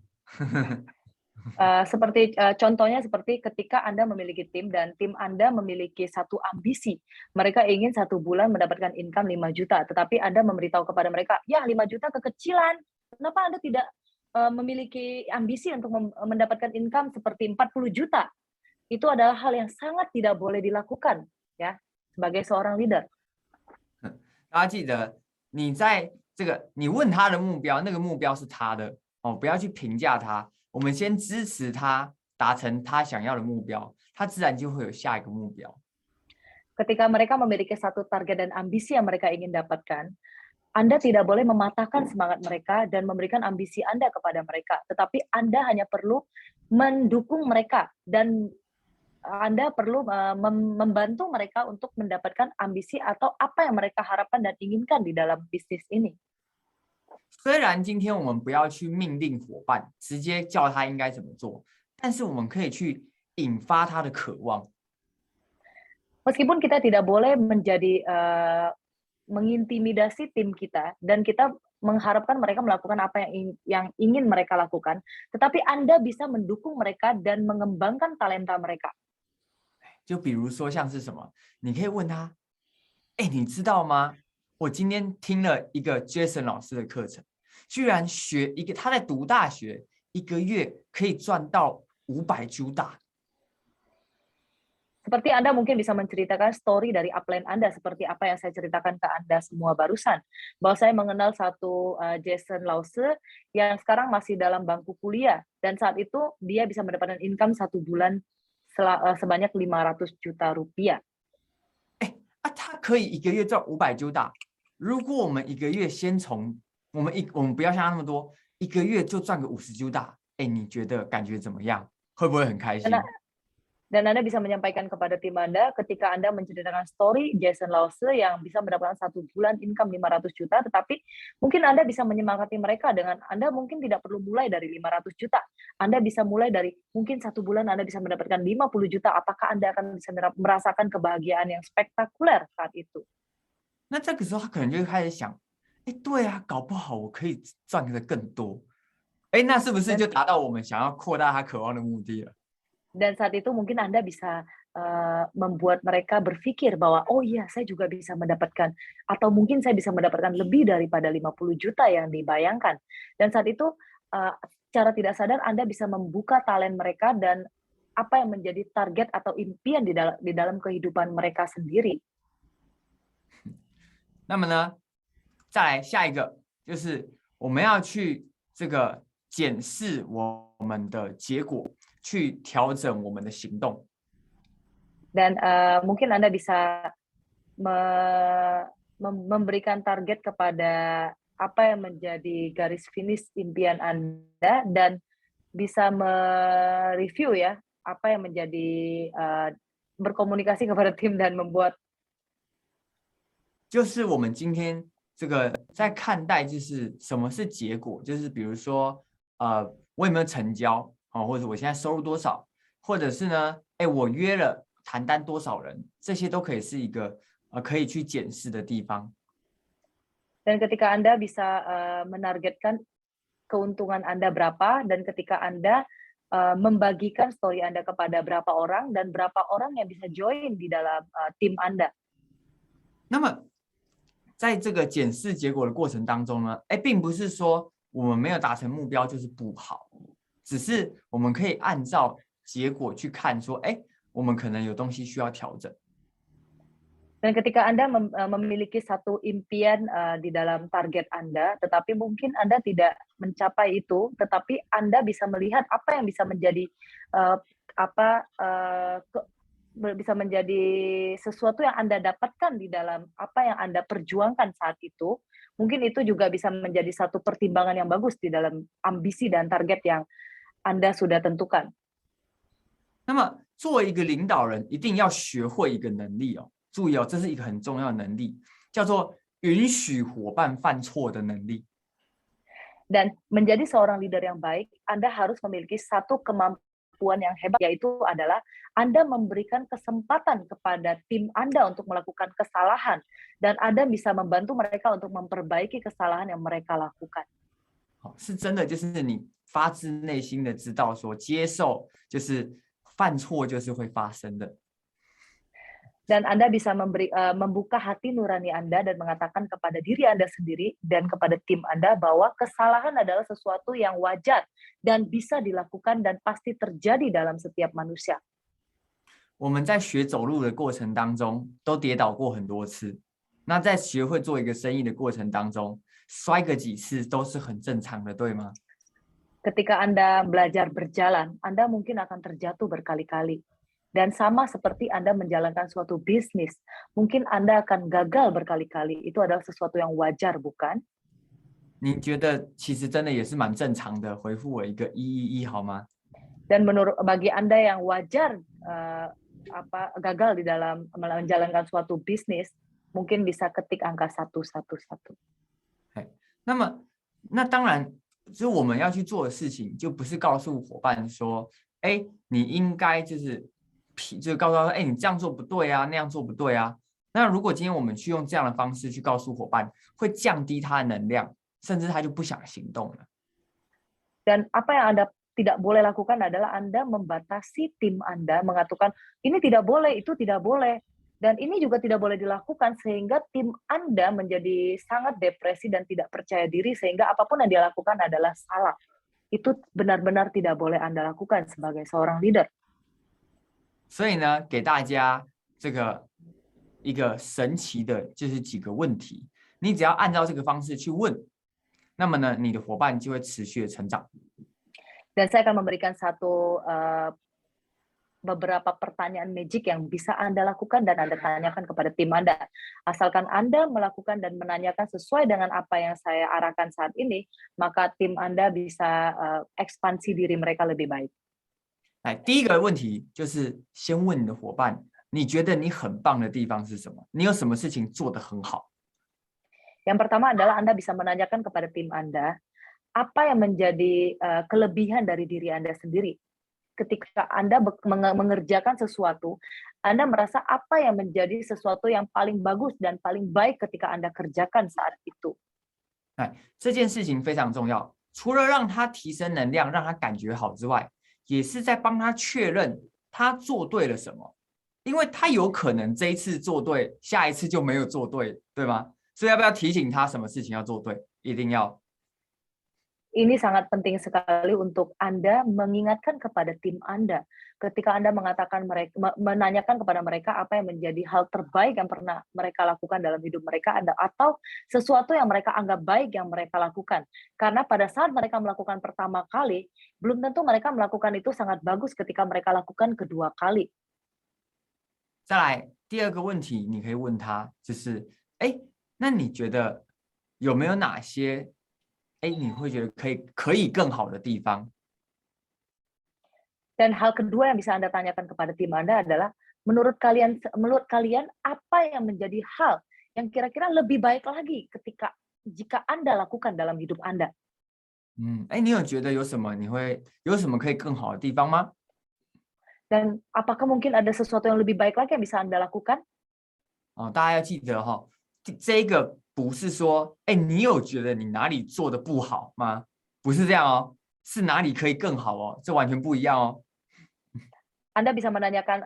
contohnya seperti ketika Anda memiliki tim dan tim Anda memiliki satu ambisi. Mereka ingin 1 bulan mendapatkan income 5 juta, tetapi Anda memberitahu kepada mereka, ya 5 juta kekecilan. Kenapa Anda tidak memiliki ambisi untuk mendapatkan income seperti 40 juta? Itu adalah hal yang sangat tidak boleh dilakukan ya sebagai seorang leader. 大家记得，你问他的目标，那个目标是他的。 不要去评价他，我们先支持他达成他想要的目标，他自然就会有下一个目标。 Ketika mereka memiliki satu target dan ambisi yang mereka ingin dapatkan, Anda tidak boleh mematahkan semangat mereka dan memberikan ambisi Anda kepada mereka, tetapi Anda hanya perlu mendukung mereka dan Anda perlu membantu mereka untuk mendapatkan ambisi atau apa yang mereka harapkan dan inginkan di dalam bisnis ini. 虽然今天我们不要去命令伙伴，直接叫他应该怎么做，但是我们可以去引发他的渴望。 Meskipun kita tidak boleh menjadi mengintimidasi tim kita dan kita mengharapkan mereka melakukan apa yang ingin mereka lakukan, tetapi Anda bisa mendukung mereka dan mengembangkan talenta mereka. 就比如说像是什么，你可以问他，你知道吗？ 我今天听了一个 Jason 老师的课程，居然他在读大学1个月可以赚到500Q大。Seperti Anda mungkin bisa menceritakan story dari upline Anda seperti apa yang saya ceritakan ke Anda semua barusan. Bahwa saya mengenal satu Jason Lause yang sekarang masih dalam bangku kuliah dan saat itu dia bisa mendapatkan income 1 bulan sebanyak 500 juta rupiah. 他可以1个月赚500大。如果我们1个月先从我们不要像他那么多，1个月就赚个50大，你觉得感觉怎么样？会不会很开心？ Dan Anda bisa menyampaikan kepada tim Anda ketika Anda menceritakan story Jason Lause yang bisa mendapatkan 1 bulan income 500 juta, tetapi mungkin Anda bisa menyemangati mereka dengan Anda mungkin tidak perlu mulai dari 500 juta. Anda bisa mulai dari mungkin 1 bulan Anda bisa mendapatkan 50 juta. Apakah Anda akan bisa merasakan kebahagiaan yang spektakuler saat itu? 那这个时候他可能就会开始想，对啊，搞不好我可以赚得更多。那是不是就达到我们想要扩大他渴望的目的了？ Dan saat itu mungkin Anda bisa membuat mereka berpikir bahwa oh iya saya juga bisa mendapatkan atau mungkin saya bisa mendapatkan lebih daripada 50 juta yang dibayangkan. Dan saat itu secara tidak sadar Anda bisa membuka talent mereka dan apa yang menjadi target atau impian di dalam kehidupan mereka sendiri. 那么呢，再来下一个就是我们要去这个检视我们的结果。 去调整我们的行动。 Dan mungkin Anda bisa memberikan target kepada apa yang menjadi garis finish impian Anda dan bisa mereview ya apa yang menjadi berkomunikasi kepada tim dan membuat. 就是我们今天这个在看待就是什么是结果，就是比如说我有没有成交。 或者我现在收入多少，或者是呢，我约了谈单多少人，这些都可以是一个可以去检视的地方。 Dan ketika Anda bisa menargetkan keuntungan Anda berapa, dan ketika Anda membagikan story Anda kepada berapa orang dan berapa orang yang bisa join di dalam tim Anda. 那么在这个检视结果的过程当中呢，并不是说我们没有达成目标就是不好。 只是我们可以按照结果去看，说，我们可能有东西需要调整。 Dan ketika Anda memiliki satu impian di dalam target Anda, tetapi mungkin Anda tidak mencapai itu, tetapi Anda bisa melihat apa yang bisa menjadi bisa menjadi sesuatu yang Anda dapatkan di dalam apa yang Anda perjuangkan saat itu. Mungkin itu juga bisa menjadi satu pertimbangan yang bagus di dalam ambisi dan target yang Anda sudah tentukan. 那么，作为一个领导人，一定要学会一个能力哦。注意哦，这是一个很重要的能力，叫做允许伙伴犯错的能力。 Dan menjadi seorang leader yang baik, Anda harus memiliki satu kemampuan yang hebat, yaitu adalah Anda memberikan kesempatan kepada tim Anda untuk melakukan kesalahan, dan Anda bisa membantu mereka untuk memperbaiki kesalahan yang mereka lakukan. 是真的，就是你发自内心的知道说，接受就是犯错就是会发生的。 Dan Anda bisa membuka hati nurani Anda dan mengatakan kepada diri Anda sendiri dan kepada tim Anda bahwa kesalahan adalah sesuatu yang wajar dan bisa dilakukan dan pasti terjadi dalam setiap manusia. 我们在学走路的过程当中都跌倒过很多次，那在学会做一个生意的过程当中，摔个几次都是很正常的，对吗？ Ketika Anda belajar berjalan, Anda mungkin akan terjatuh berkali-kali. Dan sama seperti Anda menjalankan suatu bisnis, mungkin Anda akan gagal berkali-kali. Itu adalah sesuatu yang wajar, bukan? 你觉得其实真的也是蛮正常的，回复我一个111好吗？ Dan bagi Anda yang wajar gagal di dalam menjalankan suatu bisnis, mungkin bisa ketik angka 111. 那当然，就是我们要去做的事情，就不是告诉伙伴说，你应该就是告诉他说，你这样做不对啊，那样做不对啊。那如果今天我们去用这样的方式去告诉伙伴，会降低他的能量，甚至他就不想行动了。 Dan apa yang Anda tidak boleh lakukan adalah Anda membatasi tim Anda, mengatakan ini tidak boleh, itu tidak boleh, dan ini juga tidak boleh dilakukan sehingga tim Anda menjadi sangat depresi dan tidak percaya diri sehingga apapun yang dia lakukan adalah salah. Itu benar-benar tidak boleh Anda lakukan sebagai seorang leader. 所以呢，给大家这个一个神奇的，就是几个问题，你只要按照这个方式去问，那么呢，你的伙伴就会持续的成长。 Dan saya akan memberikan beberapa pertanyaan magic yang bisa Anda lakukan dan Anda tanyakan kepada tim Anda. Asalkan Anda melakukan dan menanyakan sesuai dengan apa yang saya arahkan saat ini, maka tim Anda bisa ekspansi diri mereka lebih baik. 来，第一个问题就是先问你的伙伴，你觉得你很棒的地方是什么？你有什么事情做得很好？ Yang pertama adalah Anda bisa menanyakan kepada tim Anda, apa yang menjadi kelebihan dari diri Anda sendiri. Ketika Anda mengerjakan sesuatu, Anda merasa apa yang menjadi sesuatu yang paling bagus dan paling baik ketika Anda kerjakan saat itu. 哎，这件事情非常重要，除了让他提升能量，让他感觉好之外，也是在帮他确认他做对了什么，因为他有可能这一次做对，下一次就没有做对，对吗？所以要不要提醒他什么事情要做对？一定要。 Ini sangat penting sekali untuk Anda mengingatkan kepada tim Anda ketika Anda menanyakan kepada mereka apa yang menjadi hal terbaik yang pernah mereka lakukan dalam hidup mereka atau sesuatu yang mereka anggap baik yang mereka lakukan. Karena pada saat mereka melakukan pertama kali, belum tentu mereka melakukan itu sangat bagus ketika mereka lakukan kedua kali. 再来第二个问题，你可以问他，就是那你觉得有没有哪些你会觉得可以更好的地方？ Dan hal kedua yang bisa Anda tanyakan kepada tim Anda adalah menurut kalian apa yang menjadi hal yang kira-kira lebih baik lagi jika Anda lakukan dalam hidup Anda? 你有觉得有什么可以更好的地方吗？ Dan apakah mungkin ada sesuatu yang lebih baik lagi yang bisa Anda lakukan? 大家要记得这个不是说你有觉得你哪里做的不好吗？不是这样哦，是哪里可以更好哦，这完全不一样哦。 Anda bisa menanyakan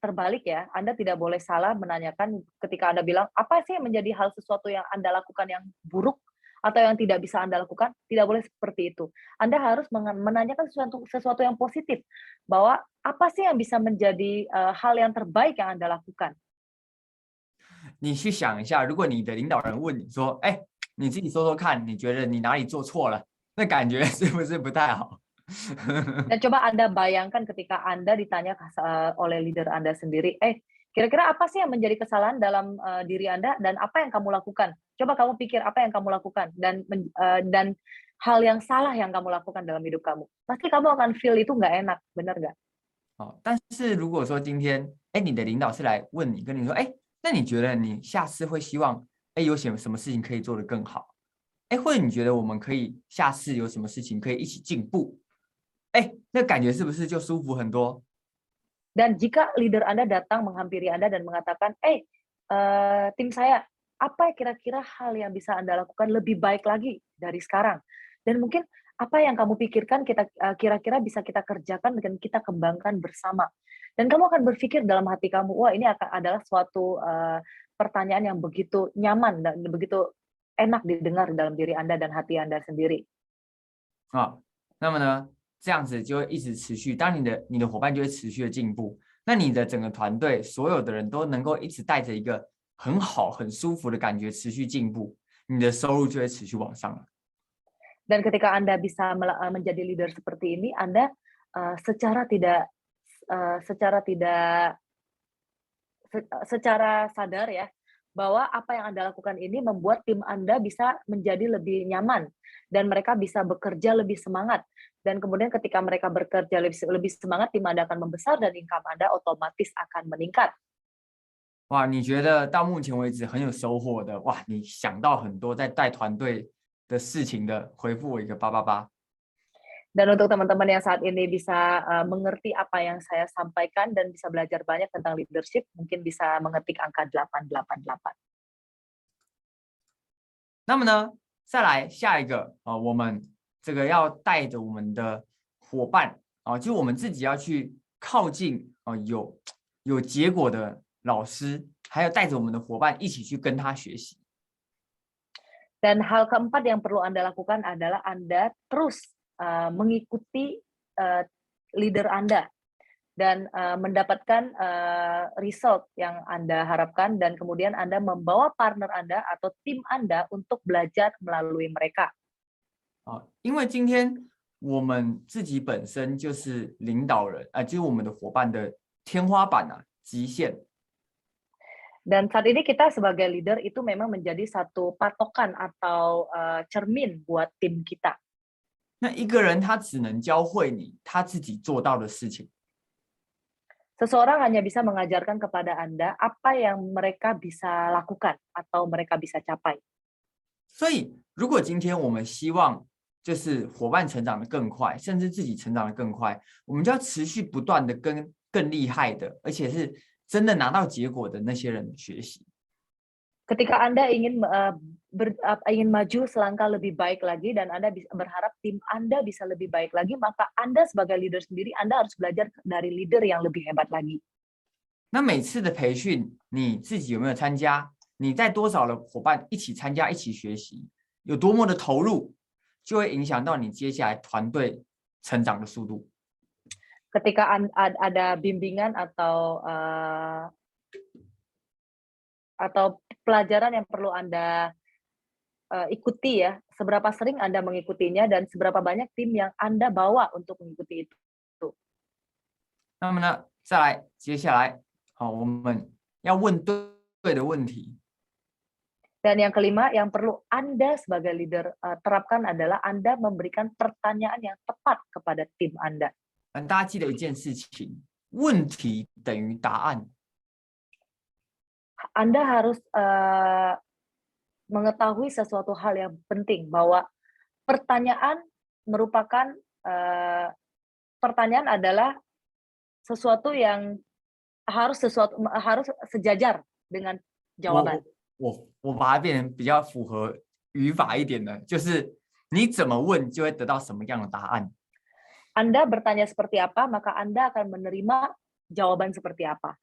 terbalik ya. Anda tidak boleh salah menanyakan ketika Anda bilang apa sih yang menjadi hal sesuatu yang Anda lakukan yang buruk atau yang tidak bisa Anda lakukan. Tidak boleh seperti itu. Anda harus menanyakan sesuatu yang positif bahwa apa sih yang bisa menjadi hal yang terbaik yang Anda lakukan. 你去想一下，如果你的领导人问你说，你自己说说看，你觉得你哪里做错了？那感觉是不是不太好？ Dan coba Anda bayangkan ketika Anda ditanya oleh leader Anda sendiri, kira-kira apa sih yang menjadi kesalahan dalam diri Anda dan apa yang kamu lakukan? Coba kamu pikir apa yang kamu lakukan dan hal yang salah yang kamu lakukan dalam hidup kamu. Pasti kamu akan feel itu nggak enak, benar nggak? 但是如果说今天你的领导是来问你，跟你说，那你觉得你下次会希望有什么事情可以做得更好？或者你觉得我们可以下次有什么事情可以一起进步？那感觉是不是就舒服很多？ Dan jika leader Anda datang menghampiri Anda dan mengatakan, tim saya, apa kira-kira hal yang bisa Anda lakukan lebih baik lagi dari sekarang? Dan mungkin apa yang kamu pikirkan kira-kira bisa kita kerjakan dan kita kembangkan bersama. Dan kamu akan berpikir dalam hati kamu, wah ini adalah suatu pertanyaan yang begitu nyaman dan begitu enak didengar dalam diri Anda dan hati Anda sendiri. 那么呢，这样子就会一直持续，当你的伙伴就会持续的进步，那你的整个团队所有的人都能够一直带着一个很好很舒服的感觉持续进步，你的收入就会持续往上了。 Dan ketika Anda bisa menjadi leader seperti ini, Anda secara sadar ya, bahwa apa yang Anda lakukan ini membuat tim Anda bisa menjadi lebih nyaman dan mereka bisa bekerja lebih semangat. Dan kemudian ketika mereka bekerja lebih semangat, tim Anda akan membesar dan income Anda otomatis akan meningkat. 哇，你觉得到目前为止很有收获的，哇，你想到很多在带团队的事情的，回复我一个888。 Dan untuk teman-teman yang saat ini bisa mengerti apa yang saya sampaikan dan bisa belajar banyak tentang leadership, mungkin bisa mengetik angka 888. 那么呢，再来下一个我们这个要带着我们的伙伴就我们自己要去靠近有结果的老师，还有带着我们的伙伴一起去跟他学习。 Dan hal keempat yang perlu Anda lakukan adalah Anda terus mengikuti leader Anda dan mendapatkan result yang Anda harapkan, dan kemudian Anda membawa partner Anda atau tim Anda untuk belajar melalui mereka. 因为今天我们自己本身就是领导人就是我们的伙伴的天花板极限。 Dan saat ini kita sebagai leader itu memang menjadi satu patokan atau cermin buat tim kita. 那一个人他只能教会你他自己做到的事情。 Seseorang hanya bisa mengajarkan kepada Anda apa yang mereka bisa lakukan atau mereka bisa capai. 所以，如果今天我们希望就是伙伴成长得更快，甚至自己成长得更快，我们就要持续不断的跟更厉害的，而且是真的拿到结果的那些人学习。 Ketika Anda ingin maju selangkah lebih baik lagi dan Anda berharap tim Anda bisa lebih baik lagi, maka Anda sebagai leader sendiri Anda harus belajar dari leader yang lebih hebat lagi. 那每次的培训，你自己有没有参加？你带多少的伙伴一起参加、一起学习，有多么的投入，就会影响到你接下来团队成长的速度。 Ketika ada bimbingan atau pelajaran yang perlu Anda ikuti ya, seberapa sering Anda mengikutinya dan seberapa banyak tim yang Anda bawa untuk mengikuti itu. 那么呢，再来，接下来，我们要问对的问题。 Dan yang kelima yang perlu Anda sebagai leader terapkan adalah Anda memberikan pertanyaan yang tepat kepada tim Anda. 大家记得一件事情，问题等于答案。 Anda harus mengetahui sesuatu hal yang penting, bahwa pertanyaan merupakan pertanyaan adalah sesuatu yang harus sejajar dengan jawaban. 我把它变成比较符合语法一点的，就是你怎么问就会得到什么样的答案。 Anda bertanya seperti apa, maka Anda akan menerima jawaban seperti apa.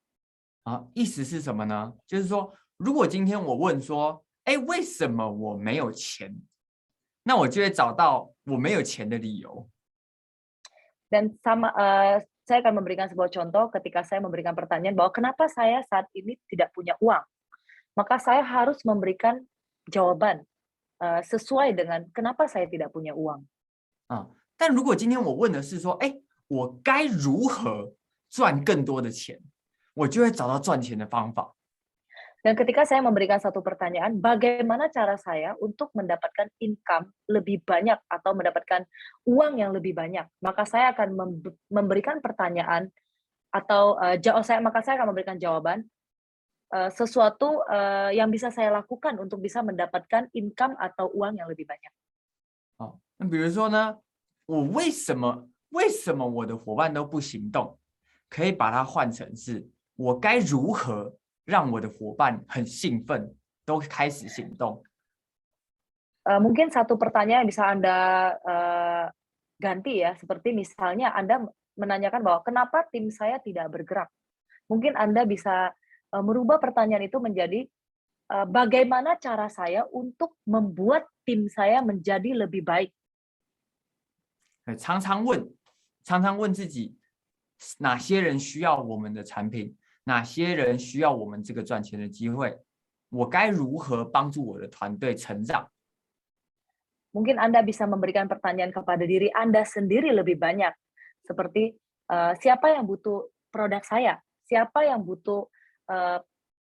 意思是什么呢？就是说，如果今天我问说，为什么我没有钱？那我就会找到我没有钱的理由。 Dan saya akan memberikan sebuah contoh ketika saya memberikan pertanyaan bahwa kenapa saya saat ini tidak punya uang. Maka saya harus memberikan jawaban sesuai dengan kenapa saya tidak punya uang. 但如果今天我问的是说，我该如何赚更多的钱，我就会找到赚钱的方法。 Dan ketika saya memberikan satu pertanyaan, bagaimana cara saya untuk mendapatkan income lebih banyak atau mendapatkan uang yang lebih banyak, maka saya akan memberikan pertanyaan atau maka saya akan memberikan jawaban sesuatu yang bisa saya lakukan untuk bisa mendapatkan income atau uang yang lebih banyak. 那比如说呢，我为什么我的伙伴都不行动？可以把它换成是我该如何让我的伙伴很兴奋，都开始行动。 Mungkin satu pertanyaan yang bisa Anda ganti ya, seperti misalnya Anda menanyakan bahwa kenapa tim saya tidak bergerak. Mungkin Anda bisa merubah pertanyaan itu menjadi bagaimana cara saya untuk membuat tim saya menjadi lebih baik. 常常问自己，哪些人需要我们的产品，哪些人需要我们这个赚钱的机会，我该如何帮助我的团队成长？ Mungkin Anda bisa memberikan pertanyaan kepada diri Anda sendiri lebih banyak, seperti siapa yang butuh produk saya, siapa yang butuh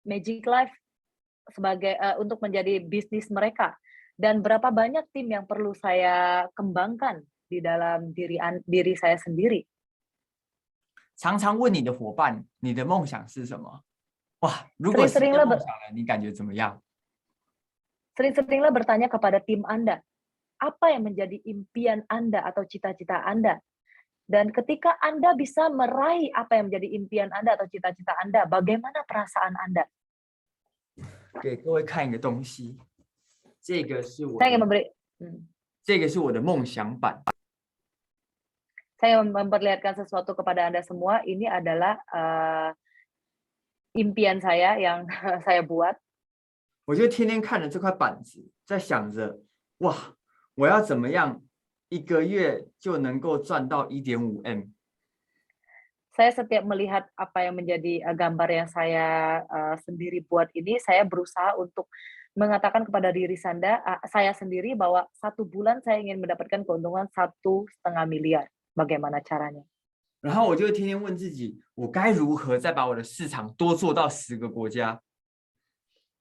Magic Life sebagai untuk menjadi bisnis mereka, dan berapa banyak tim yang perlu saya kembangkan di dalam diri saya sendiri. 常常问你的伙伴，你的梦想是什么？哇，如果是一个梦想了，你感觉怎么样？ Sering-seringlah bertanya kepada tim Anda, apa yang menjadi impian Anda atau cita-cita Anda? Dan ketika Anda bisa meraih apa yang menjadi impian Anda atau cita-cita Anda, bagaimana perasaan Anda? 给各位看一个东西，这个是我 Saya ingin memberi 这个是我的梦想版。 Saya memperlihatkan sesuatu kepada Anda semua. Ini adalah impian saya yang saya buat. 我就天天看着这块板子，在想着，哇，我要怎么样一个月就能够赚到1.5M？ saya setiap melihat apa yang menjadi gambar yang saya sendiri buat ini, saya berusaha untuk mengatakan kepada diri saya sendiri bahwa 1 bulan saya ingin mendapatkan keuntungan 1,5 miliar. Bagaimana caranya? 然后我就天天问自己，我该如何再把我的市场多做到10个国家？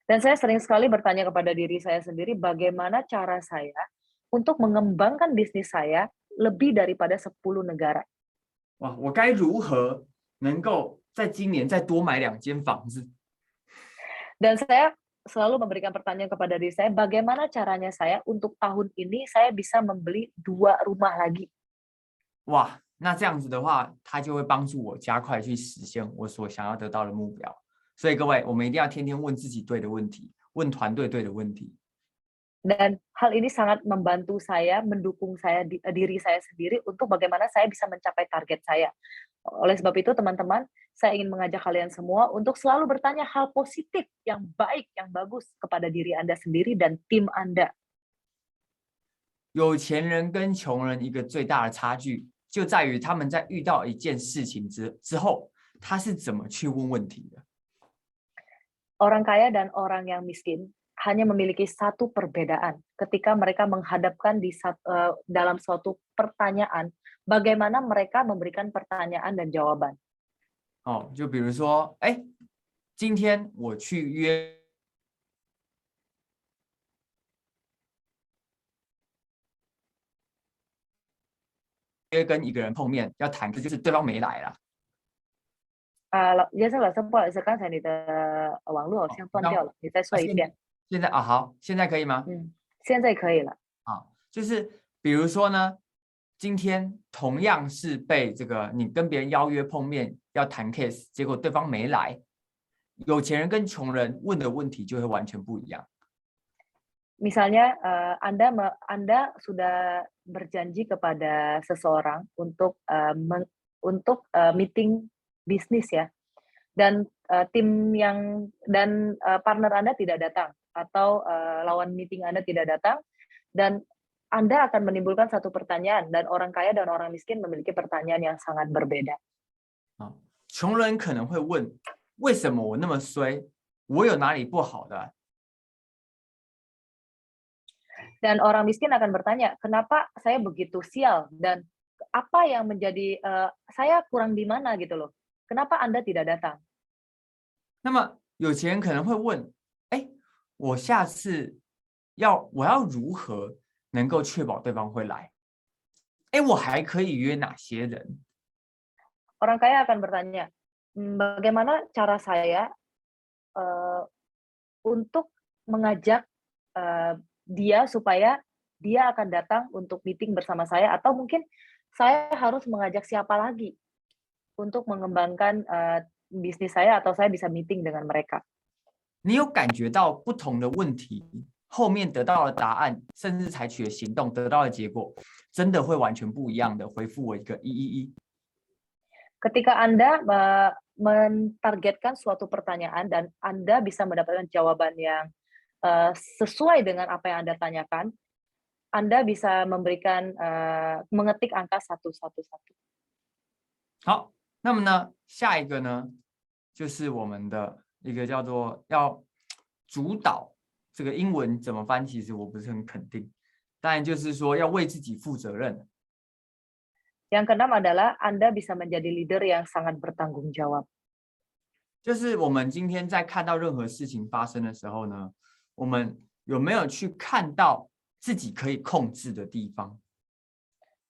Dan saya sering sekali bertanya kepada diri saya sendiri, bagaimana cara saya untuk mengembangkan bisnis saya lebih daripada 10 negara. 哇，我该如何能够在今年再多买2间房子？ Dan saya selalu memberikan pertanyaan kepada diri saya, bagaimana caranya saya untuk tahun ini saya bisa membeli 2 rumah lagi. 哇，那这样子的话，它就会帮助我加快去实现我所想要得到的目标。所以各位，我们一定要天天问自己对的问题，问团队对的问题。 Dan hal ini sangat membantu saya, mendukung saya diri saya sendiri untuk bagaimana saya bisa mencapai target saya. Oleh sebab itu teman-teman, saya ingin mengajak kalian semua untuk selalu bertanya hal positif, yang baik, yang bagus kepada diri Anda sendiri dan tim Anda. 有钱人跟穷人一个最大的差距，就在于他们在遇到一件事情之后，他是怎么去问问题的。 Orang kaya dan orang yang miskin hanya memiliki satu perbedaan ketika mereka menghadapkan dalam suatu pertanyaan, bagaimana mereka memberikan pertanyaan dan jawaban. 哦，就比如说，哎，今天我去约跟一个人碰面，要谈，就是对方没来啦。 Jasa老师，不好意思，刚才你的网络好像断掉了，你再说一遍。现在啊，好，现在可以吗？现在可以了。好，就是比如说呢，今天同样是被这个你跟别人邀约碰面要谈 case， 结果对方没来，有钱人跟穷人问的问题就会完全不一样。 Misalnya Anda sudah berjanji kepada seseorang untuk meeting bisnis ya, dan partner Anda tidak datang atau lawan meeting Anda tidak datang, dan Anda akan menimbulkan satu pertanyaan, dan orang kaya dan orang miskin memiliki pertanyaan yang sangat berbeda. 穷人可能会问，为什么我那么衰？我有哪里不好的？ Dan orang miskin akan bertanya, kenapa saya begitu sial, dan apa yang menjadi saya kurang di mana gitu loh. Kenapa Anda tidak datang? 那么有钱人可能会问，哎，我下次我要如何能够确保对方会来？哎，我还可以约哪些人？ Orang kaya akan bertanya, bagaimana cara saya untuk mengajak dia supaya dia akan datang untuk meeting bersama saya, atau mungkin saya harus mengajak siapa lagi untuk mengembangkan bisnis saya, atau saya bisa meeting dengan mereka. 你有感觉到不同的问题后面得到的答案，甚至采取的行动得到的结果，真的会完全不一样的？回复我一个111。 Ketika Anda mentargetkan suatu pertanyaan dan Anda bisa mendapatkan jawaban yang sesuai dengan apa yang Anda tanyakan, Anda bisa mengetik angka 111. 好，那么呢，下一个呢，就是我们的一个叫做要主导，这个英文怎么翻？其实我不是很肯定，当然就是说要为自己负责任。 Yang keenam adalah Anda bisa menjadi leader yang sangat bertanggung jawab. 就是我们今天在看到任何事情发生的时候呢，我们有没有去看到自己可以控制的地方？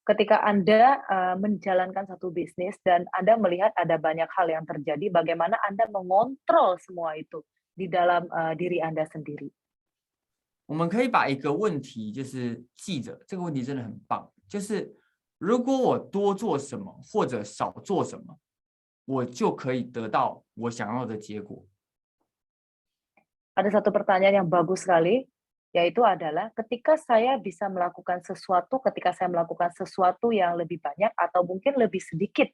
Ketika Anda menjalankan satu bisnis dan Anda melihat ada banyak hal yang terjadi, bagaimana Anda mengontrol semua itu di dalam diri Anda sendiri. 我们可以把一个问题就是记着，这个问题真的很棒，就是如果我多做什么或者少做什么，我就可以得到我想要的结果。 Ada satu pertanyaan yang bagus sekali, yaitu adalah ketika saya bisa melakukan sesuatu, ketika saya melakukan sesuatu yang lebih banyak atau mungkin lebih sedikit,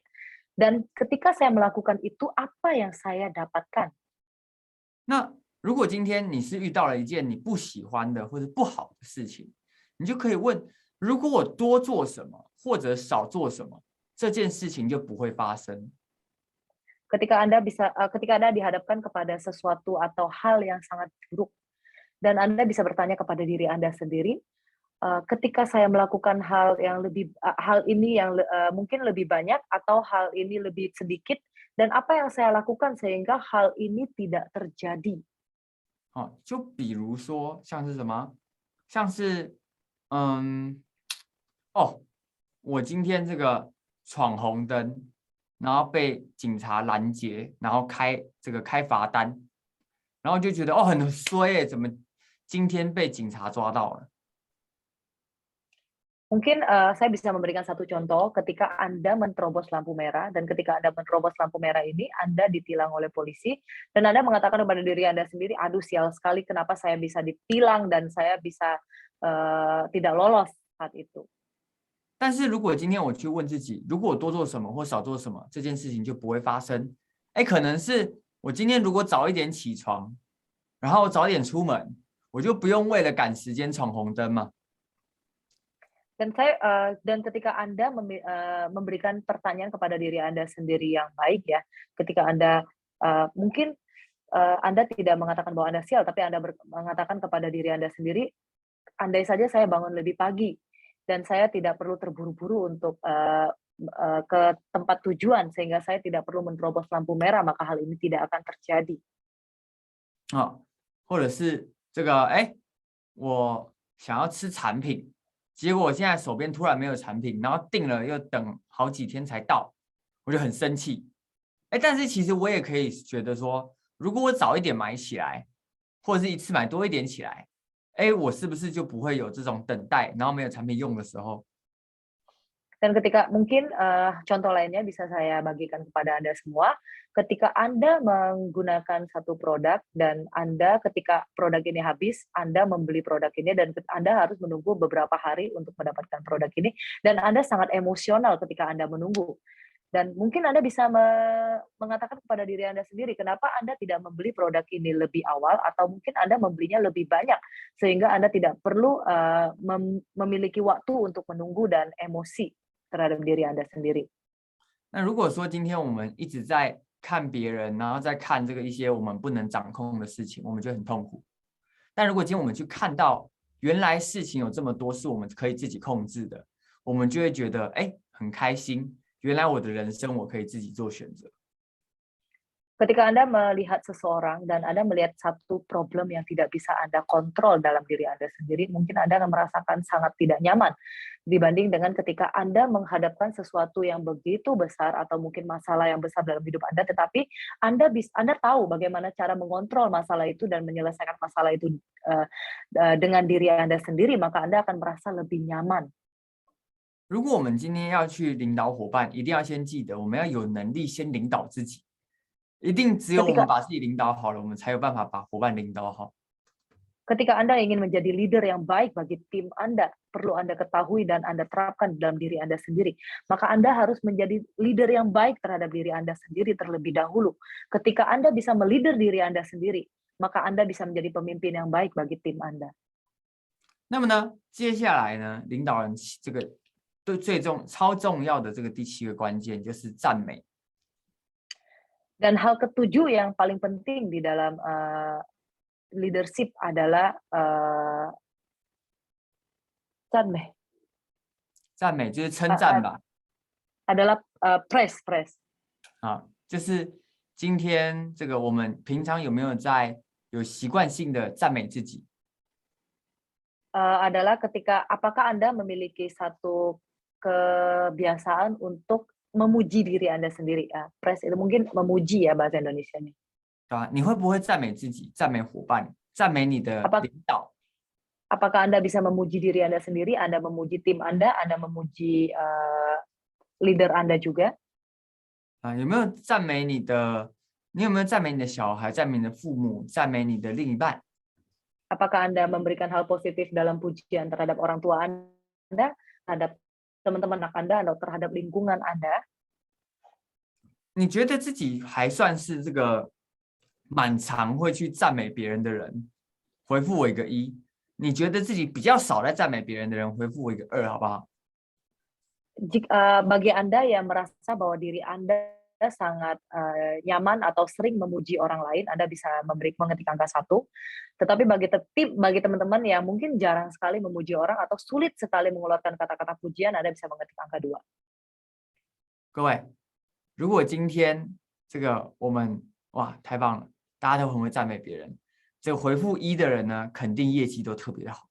dan ketika saya melakukan itu, apa yang saya dapatkan? 那如果今天你是遇到了一件你不喜欢的或者不好的事情，你就可以问：如果我多做什么或者少做什么，这件事情就不会发生。ketika Anda dihadapkan kepada sesuatu atau hal yang sangat buruk, dan Anda bisa bertanya kepada diri Anda sendiri, ketika saya melakukan hal ini yang mungkin lebih banyak atau hal ini lebih sedikit, dan apa yang saya lakukan sehingga hal ini tidak terjadi. 就比如说像是什么，像是我今天这个闯红灯，然后被警察拦截，然后开罚单，然后就觉得很衰耶，怎么今天被警察抓到了？ Mungkin saya bisa memberikan satu contoh ketika Anda menerobos lampu merah, dan ketika Anda menerobos lampu merah ini, Anda ditilang oleh polisi, dan Anda mengatakan kepada diri Anda sendiri, aduh sial sekali kenapa saya bisa ditilang dan saya bisa tidak lolos saat itu. 但是如果今天我去问自己，如果我多做什么或少做什么，这件事情就不会发生。可能是我今天如果早一点起床，然后早点出门，我就不用为了赶时间闯红灯嘛。 Dan ketika Anda memberikan pertanyaan kepada diri Anda sendiri yang baik ya, ketika Anda mungkin Anda tidak mengatakan bahwa Anda sial, tapi Anda mengatakan kepada diri Anda sendiri, andai saja saya bangun lebih pagi dan saya tidak perlu terburu-buru untuk ke tempat tujuan sehingga saya tidak perlu menerobos lampu merah, maka hal ini tidak akan terjadi. 或者是这个我想要吃产品。 结果我现在手边突然没有产品，然后订了又等好几天才到，我就很生气。但是其实我也可以觉得说，如果我早一点买起来，或者是一次买多一点起来，我是不是就不会有这种等待，然后没有产品用的时候？ Dan ketika mungkin contoh lainnya bisa saya bagikan kepada Anda semua, ketika Anda menggunakan satu produk dan Anda ketika produk ini habis, Anda membeli produk ini dan Anda harus menunggu beberapa hari untuk mendapatkan produk ini, dan Anda sangat emosional ketika Anda menunggu. Dan mungkin Anda bisa mengatakan kepada diri Anda sendiri, kenapa Anda tidak membeli produk ini lebih awal, atau mungkin Anda membelinya lebih banyak, sehingga Anda tidak perlu memiliki waktu untuk menunggu dan emosi terhadap diri Anda sendiri. 那如果说今天我们一直在看别人，然后再看这个一些我们不能掌控的事情，我们就很痛苦。但如果今天我们去看到原来事情有这么多是我们可以自己控制的，我们就会觉得很开心。原来我的人生我可以自己做选择。 Ketika Anda melihat seseorang dan Anda melihat satu problem yang tidak bisa Anda kontrol dalam diri Anda sendiri, mungkin Anda akan merasakan sangat tidak nyaman dibanding dengan ketika Anda menghadapkan sesuatu yang begitu besar atau mungkin masalah yang besar dalam hidup Anda, tetapi Anda tahu bagaimana cara mengontrol masalah itu dan menyelesaikan masalah itu dengan diri Anda sendiri, maka Anda akan merasa lebih nyaman. 如果我们今天要去领导伙伴，一定要先记得，我们要有能力先领导自己。 一定只有我们把自己领导好了，我们才有办法把伙伴领导好。 Ketika Anda ingin menjadi leader yang baik bagi tim Anda, perlu Anda ketahui dan Anda terapkan dalam diri Anda sendiri. Maka Anda harus menjadi leader yang baik terhadap diri Anda sendiri terlebih dahulu. Ketika Anda bisa meleader diri Anda sendiri, maka Anda bisa menjadi pemimpin yang baik bagi tim Anda. 那么呢，接下来呢，领导人这个超重要的这个第7个关键就是赞美。 Dan hal ketujuh yang paling penting di dalam leadership adalah 赞美。赞美就是称赞吧。adalah praise。就是今天这个我们平常有没有有习惯性的赞美自己？ adalah ketika apakah Anda memiliki satu kebiasaan untuk memuji diri Anda sendiri. Praise itu mungkin memuji ya bahasa Indonesianya. 你会不会赞美自己、赞美伙伴、赞美你的领导？ Apakah Anda bisa memuji diri Anda sendiri, Anda memuji tim Anda memuji leader Anda juga? 有没有赞美你的？你有没有赞美你的小孩、赞美你的父母、赞美你的另一半？ Apakah Anda memberikan hal positif dalam pujian terhadap orang tua Anda, terhadap teman-teman anak Anda, atau terhadap lingkungan Anda? 你觉得自己还算是这个蛮常会去赞美别人的人？回复我一个1。你觉得自己比较少在赞美别人的人，回复我一个2，好不好？ Bagi Anda yang merasa bahwa diri Anda sangat nyaman atau sering memuji orang lain, Anda bisa mengetik angka 1. Tetapi bagi teman-teman yang mungkin jarang sekali memuji orang atau sulit sekali mengeluarkan kata-kata pujian, Anda bisa mengetik angka 2. 各位，如果今天这个我们哇太棒了，大家都很会赞美别人，这个回复1的人呢，肯定业绩都特别的好。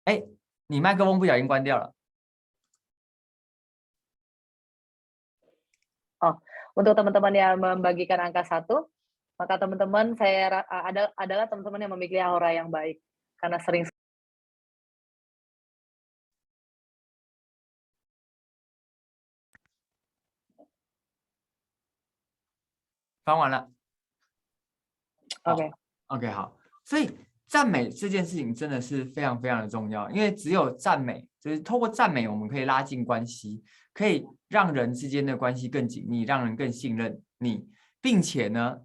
哎，你麦克风不小心关掉了。 Untuk teman-teman yang membagikan angka 1, maka teman-teman adalah teman-teman yang memiliki aura yang baik karena sering 翻完了。 OK。 OK 好，所以赞美这件事情真的是非常非常的重要，因为只有赞美，就是透过赞美，我们可以拉近关系，可以让人之间的关系更紧密，让人更信任你，并且呢，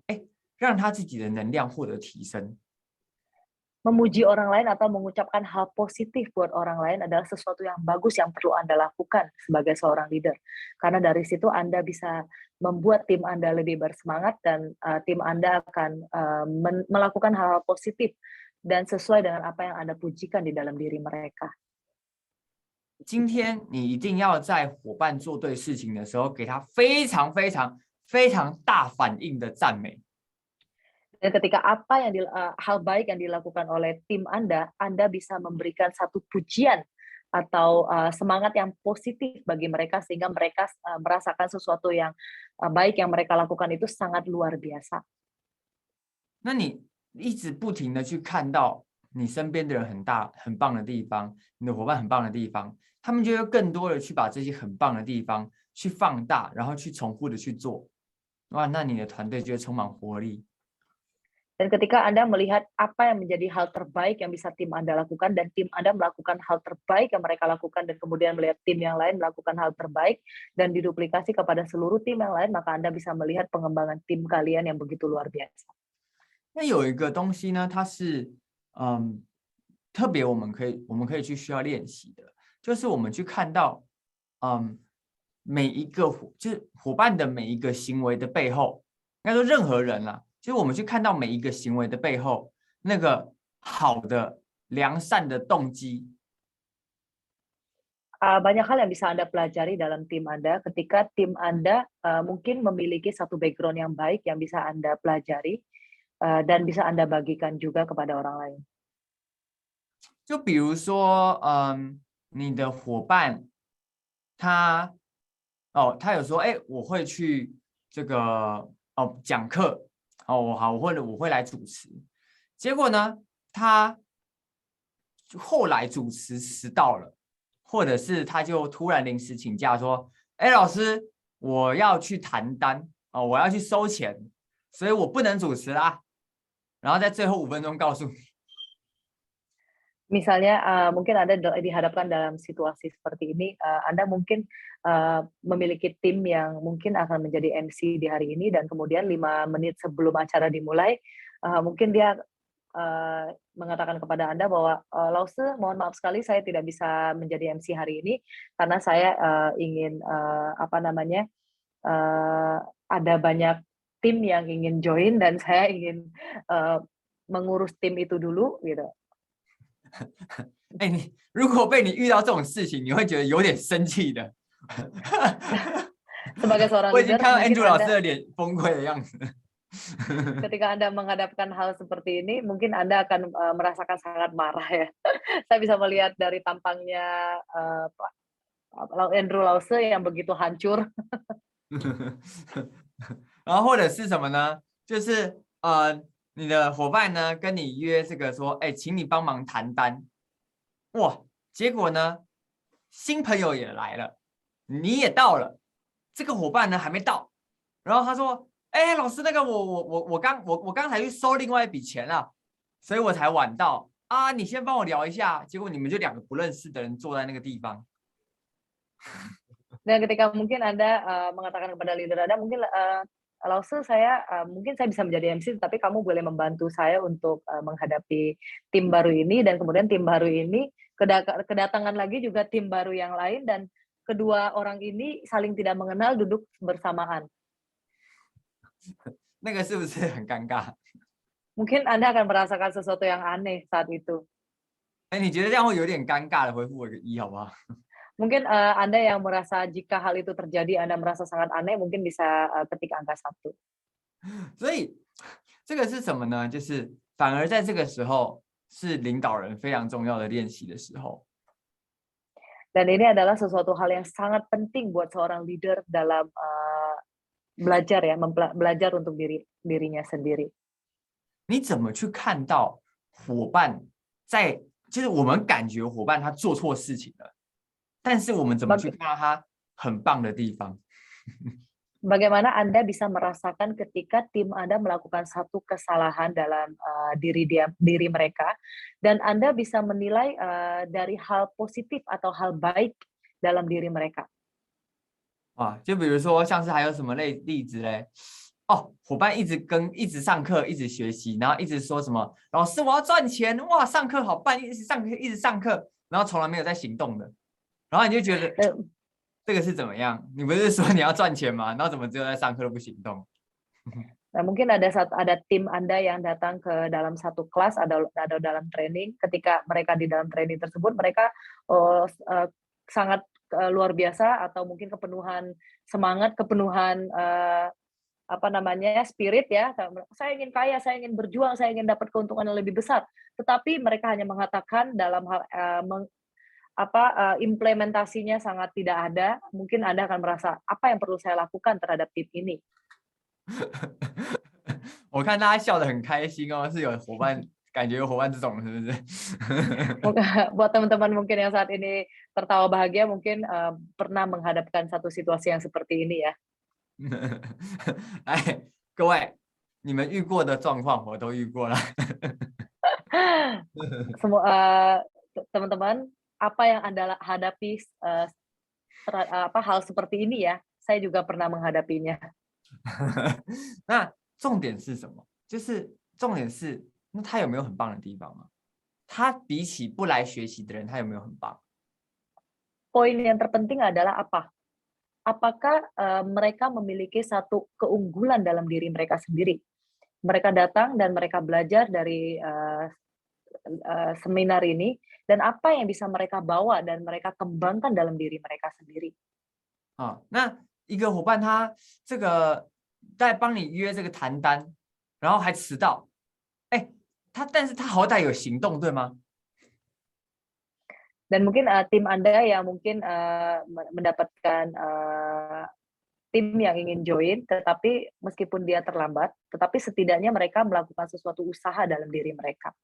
让他自己的能量获得提升。 Memuji orang lain atau mengucapkan hal positif buat orang lain adalah sesuatu yang bagus yang perlu Anda lakukan sebagai seorang leader. Karena dari situ Anda bisa membuat tim Anda lebih bersemangat dan tim Anda akan melakukan hal-hal positif dan sesuai dengan apa yang Anda pujikan di dalam diri mereka. 今天你一定要在伙伴做对事情的时候，给他非常非常非常大反应的赞美。 Dan ketika hal baik yang dilakukan oleh tim Anda bisa memberikan satu pujian atau semangat yang positif bagi mereka sehingga mereka merasakan sesuatu yang baik yang mereka lakukan itu sangat luar biasa. 那你一直不停的去看到你身边的人很棒的地方，你的伙伴很棒的地方，他们就会更多的去把这些很棒的地方去放大，然后去重复的去做，哇，那你的团队就会充满活力。 Dan ketika Anda melihat apa yang menjadi hal terbaik yang bisa tim Anda lakukan dan tim Anda melakukan hal terbaik yang mereka lakukan dan kemudian melihat tim yang lain melakukan hal terbaik dan diduplikasi kepada seluruh tim yang lain, maka Anda bisa melihat pengembangan tim kalian yang begitu luar biasa. 那有一个东西呢，它是特别我们可以去需要练习的，就是我们去看到每一个就是伙伴的每一个行为的背后，应该说任何人啦。 就是我们去看到每一个行为的背后，那个好的、良善的动机。 Banyak hal yang bisa Anda pelajari dalam tim Anda ketika tim Anda mungkin memiliki satu background yang baik yang bisa Anda pelajari dan bisa Anda bagikan juga kepada orang lain. 就比如说，你的伙伴他有说，我会去这个讲课。 好，我会来主持。结果呢，他后来主持迟到了，或者是他就突然临时请假说：“老师，我要去谈单我要去收钱，所以我不能主持啦。”然后在最后5分钟告诉你。 Misalnya mungkin Anda dihadapkan dalam situasi seperti ini, Anda mungkin memiliki tim yang mungkin akan menjadi MC di hari ini dan kemudian 5 menit sebelum acara dimulai, mungkin dia mengatakan kepada Anda bahwa, "Lause, mohon maaf sekali saya tidak bisa menjadi MC hari ini karena saya ingin ada banyak tim yang ingin join dan saya ingin mengurus tim itu dulu," gitu. 你如果被你遇到这种事情，你会觉得有点生气的。Sebagai seorang 我已经 leader, 看到 mungkin Andrew 老师 Anda 的脸崩溃的样子。 ketika Anda menghadapkan hal seperti ini, mungkin Anda akan merasakan sangat marah ya. Saya bisa melihat dari tampangnya Andrew Lause yang begitu hancur. 然后或者是什么呢？就是你的伙伴呢跟你约这个说，请你帮忙谈单，哇，结果呢新朋友也来了，你也到了，这个伙伴呢还没到，然后他说，老师，那个我刚才去收另外一笔钱了，所以我才晚到啊，你先帮我聊一下，结果你们就2个不认识的人坐在那个地方。 Dan ketika mungkin Anda mengatakan kepada leader Anda, mungkin Lause, mungkin saya bisa menjadi MC, tapi kamu boleh membantu saya untuk menghadapi tim baru ini, dan kemudian tim baru ini kedatangan lagi juga tim baru yang lain, dan kedua orang ini saling tidak mengenal duduk bersamaan. 那个是不是很尴尬？ Mungkin Anda akan merasakan sesuatu yang aneh saat itu. 哎，你觉得这样会有点尴尬的？回复我一个一好不好？ Mungkin Anda yang merasa jika hal itu terjadi Anda merasa sangat aneh, mungkin bisa ketik angka 1. 所以这个是什么呢？就是反而在这个时候是领导人非常重要的练习的时候。 Dan ini adalah sesuatu hal yang sangat penting buat seorang leader dalam belajar ya, belajar untuk dirinya sendiri. 你怎么去看到伙伴在，就是我们感觉伙伴他做错事情了，但是我们怎么去看到他很棒的地方？ Bagaimana Anda bisa merasakan ketika tim Anda melakukan satu kesalahan dalam diri mereka, dan Anda bisa menilai dari hal positif atau hal baik dalam diri mereka. 哇，就比如说像是还有什么例子嘞？哦，伙伴一直上课，一直学习，然后一直说什么老师我要赚钱，哇，上课好棒，一直上课，然后从来没有在行动的，然后你就觉得这个是怎么样？你不是说你要赚钱吗？然后怎么只有在上课都不行动？ Nah, mungkin ada tim Anda yang datang ke dalam satu kelas, ada dalam training. Ketika mereka di dalam training tersebut, mereka sangat luar biasa atau mungkin kepenuhan semangat, kepenuhan spirit ya. Saya ingin kaya, saya ingin berjuang, saya ingin dapat keuntungan yang lebih besar. Tetapi mereka hanya mengatakan dalam hal implementasinya sangat tidak ada. Mungkin Anda akan merasa apa yang perlu saya lakukan terhadap tim ini. 我看大家笑得很开心哦，是有伙伴，感觉有伙伴这种是不是？ Buat teman-teman mungkin yang saat ini tertawa bahagia, mungkin pernah menghadapkan satu situasi yang seperti ini ya. 哎，各位，你们遇过的状况我都遇过了。 Semua teman-teman, apa yang Anda hadapi hal seperti ini ya, saya juga pernah menghadapinya. 那重点是什么？就是重点是，那他有没有很棒的地方吗？他比起不来学习的人，他有没有很棒？ Poin yang terpenting adalah apa? Apakah mereka memiliki satu keunggulan dalam diri mereka sendiri? Mereka datang dan mereka belajar dari seminar ini, dan apa yang bisa mereka bawa dan mereka kembangkan dalam diri mereka sendiri. 啊，那一个伙伴他这个在帮你约这个谈单，然后还迟到，哎，但是他好歹有行动，对吗？ Dan mungkin tim Anda yang mungkin mendapatkan tim yang ingin join, tetapi meskipun dia terlambat, tetapi setidaknya mereka melakukan sesuatu usaha dalam diri mereka.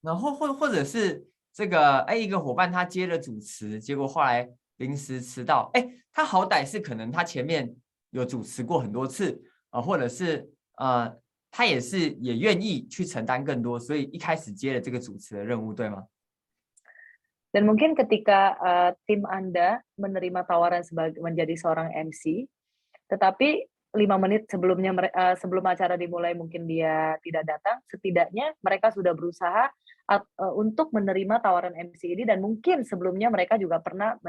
然后或者是这个一个伙伴他接了主持，结果后来临时迟到，他好歹是可能他前面有主持过很多次或者是他也愿意去承担更多，所以一开始接了这个主持的任务，对吗？ Dan mungkin ketika tim Anda menerima tawaran menjadi seorang MC, tetapi 5 menit sebelum acara dimulai mungkin dia tidak datang, setidaknya mereka sudah berusaha untuk menerima tawaran MC ini, dan mungkin sebelumnya mereka juga pernah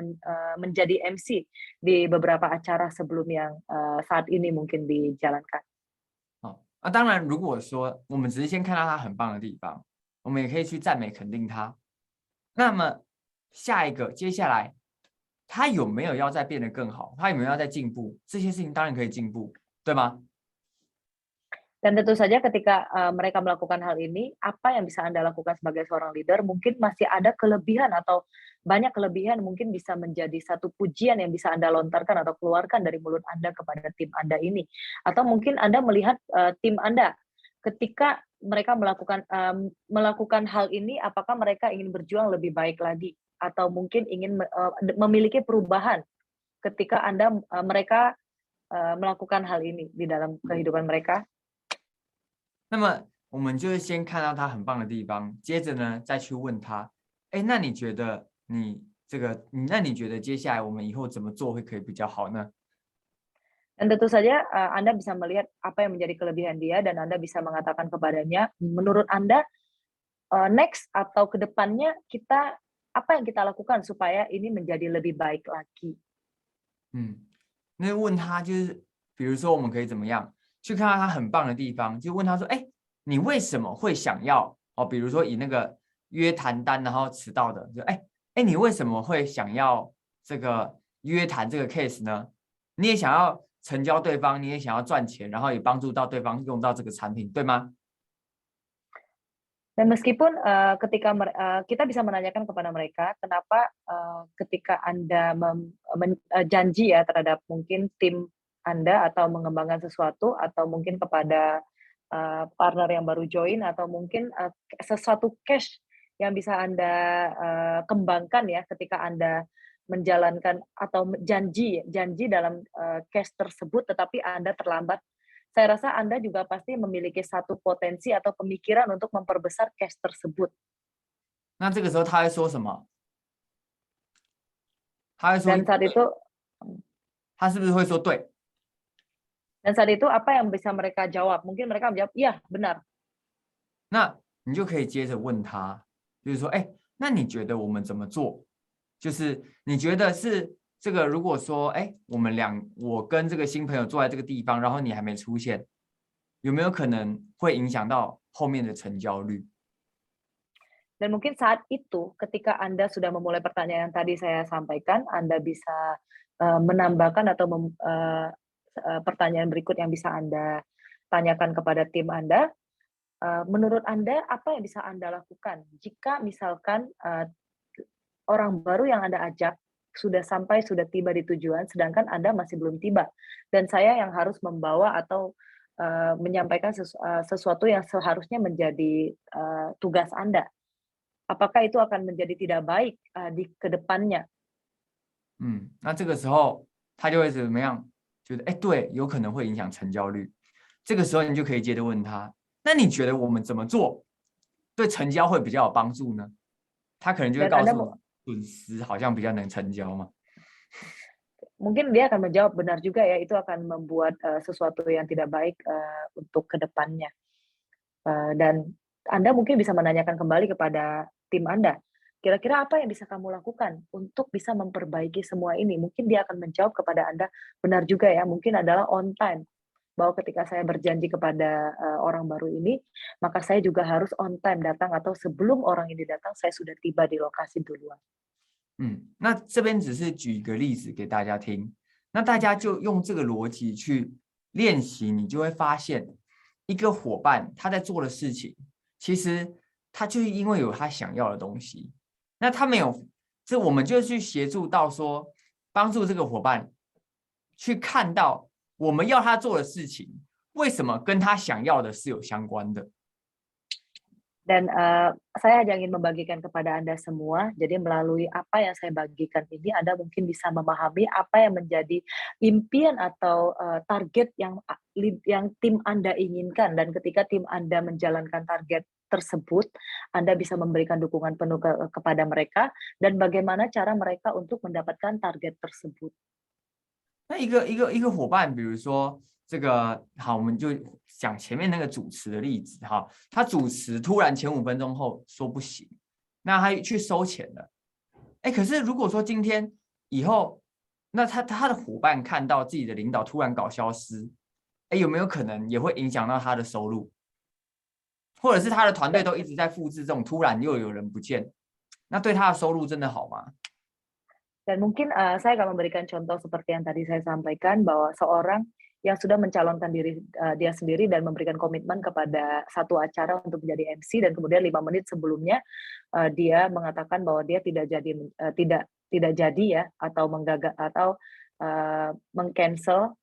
menjadi MC di beberapa acara sebelum yang saat ini mungkin dijalankan. 当然，如果说我们只是先看到他很棒的地方，我们也可以去赞美肯定他。那么接下来他有没有要再变得更好？他有没有要再进步？这些事情当然可以进步，对吗？ Dan tentu saja ketika mereka melakukan hal ini, apa yang bisa Anda lakukan sebagai seorang leader? Mungkin masih ada kelebihan atau banyak kelebihan, mungkin bisa menjadi satu pujian yang bisa Anda lontarkan atau keluarkan dari mulut Anda kepada tim Anda ini. Atau mungkin Anda melihat tim Anda ketika mereka melakukan hal ini, apakah mereka ingin berjuang lebih baik lagi? Atau mungkin ingin memiliki perubahan ketika mereka melakukan hal ini di dalam kehidupan mereka. 那么我们就是先看到他很棒的地方，接着呢再去问他，那你觉得接下来我们以后怎么做可以比较好呢？ Dan tentu saja Anda bisa melihat apa yang menjadi kelebihan dia, dan Anda bisa mengatakan kepadanya, menurut Anda next atau kedepannya kita apa yang kita lakukan supaya ini menjadi lebih baik lagi? 那问他就是，比如说我们可以怎么样去看到他很棒的地方，就问他说，哎，你为什么会想要哦？比如说以那个约谈单然后迟到的，就你为什么会想要这个约谈这个 case 呢？你也想要成交对方，你也想要赚钱，然后也帮助到对方用到这个产品，对吗？ Dan meskipun ketika kita bisa menanyakan kepada mereka, kenapa ketika Anda janji ya terhadap mungkin tim Anda atau mengembangkan sesuatu atau mungkin kepada partner yang baru join atau mungkin sesuatu cash yang bisa Anda kembangkan ya ketika Anda menjalankan atau janji dalam cash tersebut tetapi Anda terlambat. Saya rasa Anda juga pasti memiliki satu potensi atau pemikiran untuk memperbesar cash tersebut. 那这个时候他会说什么？他会说， Dan saat itu 他是不是会说对？ Dan saat itu apa yang bisa mereka jawab? Mungkin mereka menjawab, iya benar. 那你就可以接着问他，就是说，那你觉得我们怎么做？就是你觉得是这个，如果说，我跟这个新朋友坐在这个地方，然后你还没出现，有没有可能会影响到后面的成交率？ Dan mungkin saat itu, ketika Anda sudah memulai pertanyaan yang tadi saya sampaikan, Anda bisa menambahkan atau pertanyaan berikut yang bisa Anda tanyakan kepada tim Anda. Menurut Anda, apa yang bisa Anda lakukan jika misalkan orang baru yang Anda ajak sudah tiba di tujuan, sedangkan Anda masih belum tiba. Dan saya yang harus membawa atau menyampaikan sesuatu yang seharusnya menjadi tugas Anda. Apakah itu akan menjadi tidak baik di kedepannya? 那这个时候他就会怎么样？觉得对，有可能会影响成交率。这个时候你就可以接着问他，那你觉得我们怎么做对成交会比较有帮助呢？他可能就会告诉我，损失好像比较能成交嘛。 Mungkin dia akan menjawab benar juga ya, itu akan membuat sesuatu yang tidak baik untuk kedepannya. Dan Anda mungkin bisa menanyakan kembali kepada tim Anda, kira-kira apa yang bisa kamu lakukan untuk bisa memperbaiki semua ini? Mungkin dia akan menjawab kepada Anda, benar juga ya, mungkin adalah on time. Bahwa ketika saya berjanji kepada orang baru ini, maka saya juga harus on time datang atau sebelum orang ini datang, saya sudah tiba di lokasi duluan. 那这边只是举一个例子给大家听，那大家就用这个逻辑去练习，你就会发现，一个伙伴他在做的事情，其实他就是因为有他想要的东西，那他没有，这我们就去协助到说，帮助这个伙伴去看到我们要他做的事情，为什么跟他想要的是有相关的。 Dan saya hanya ingin membagikan kepada Anda semua, jadi melalui apa yang saya bagikan ini, Anda mungkin bisa memahami apa yang menjadi impian atau target yang tim Anda inginkan. Dan ketika tim Anda menjalankan target tersebut, Anda bisa memberikan dukungan penuh kepada mereka, dan bagaimana cara mereka untuk mendapatkan target tersebut. 那一个伙伴，比如说这个好，我们就讲前面那个主持的例子哈，他主持突然前5分钟后说不行，那他去收钱了，可是如果说今天以后，那他的伙伴看到自己的领导突然搞消失，有没有可能也会影响到他的收入？或者是他的团队都一直在复制这种突然又有人不见，那对他的收入真的好吗？ Dan mungkin saya akan memberikan contoh seperti yang tadi saya sampaikan, bahwa seorang yang sudah mencalonkan diri dia sendiri dan memberikan komitmen kepada satu acara untuk menjadi MC, dan kemudian 5 menit sebelumnya dia mengatakan bahwa dia tidak jadi ya, atau menggagal atau mengcancel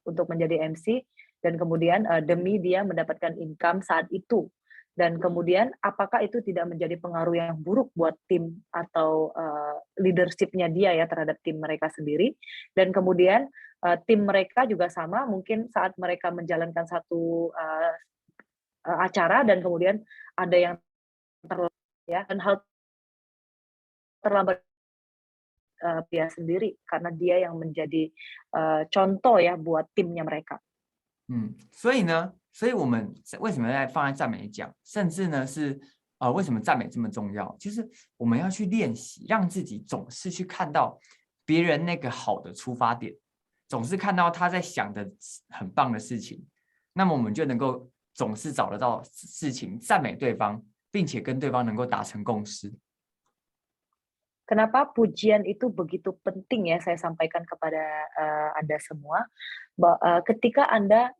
untuk menjadi MC, dan kemudian demi dia mendapatkan income saat itu. Dan kemudian apakah itu tidak menjadi pengaruh yang buruk buat tim atau leadership-nya dia ya terhadap tim mereka sendiri. Dan kemudian tim mereka juga sama, mungkin saat mereka menjalankan satu acara dan kemudian ada yang terlambat ya, dan hal terlambat dia sendiri karena dia yang menjadi contoh ya buat timnya mereka. 所以我们为什么在放在赞美讲，甚至呢是为什么赞美这么重要？就是我们要去练习，让自己总是去看到别人那个好的出发点，总是看到他在想的很棒的事情，那么我们就能够总是找得到事情赞美对方，并且跟对方能够达成共识。Kenapa pujian itu begitu penting ya saya sampaikan kepada Anda semua. Ketika Anda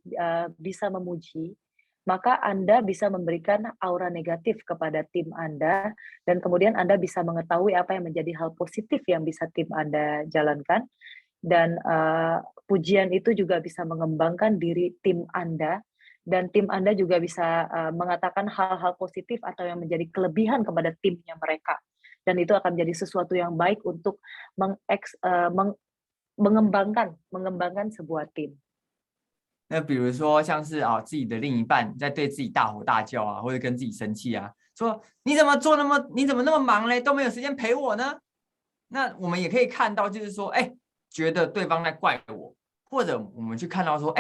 bisa memuji, maka Anda bisa memberikan aura negatif kepada tim Anda, dan kemudian Anda bisa mengetahui apa yang menjadi hal positif yang bisa tim Anda jalankan, dan pujian itu juga bisa mengembangkan diri tim Anda, dan tim Anda juga bisa mengatakan hal-hal positif atau yang menjadi kelebihan kepada timnya mereka. Dan itu akan menjadi sesuatu yang baik untuk mengembangkan sebuah tim. 那比如说像是自己的另一半在对自己大吼大叫啊，或者跟自己生气啊，说你怎么那么忙嘞，都没有时间陪我呢？那我们也可以看到，就是说，觉得对方在怪我，或者我们去看到说，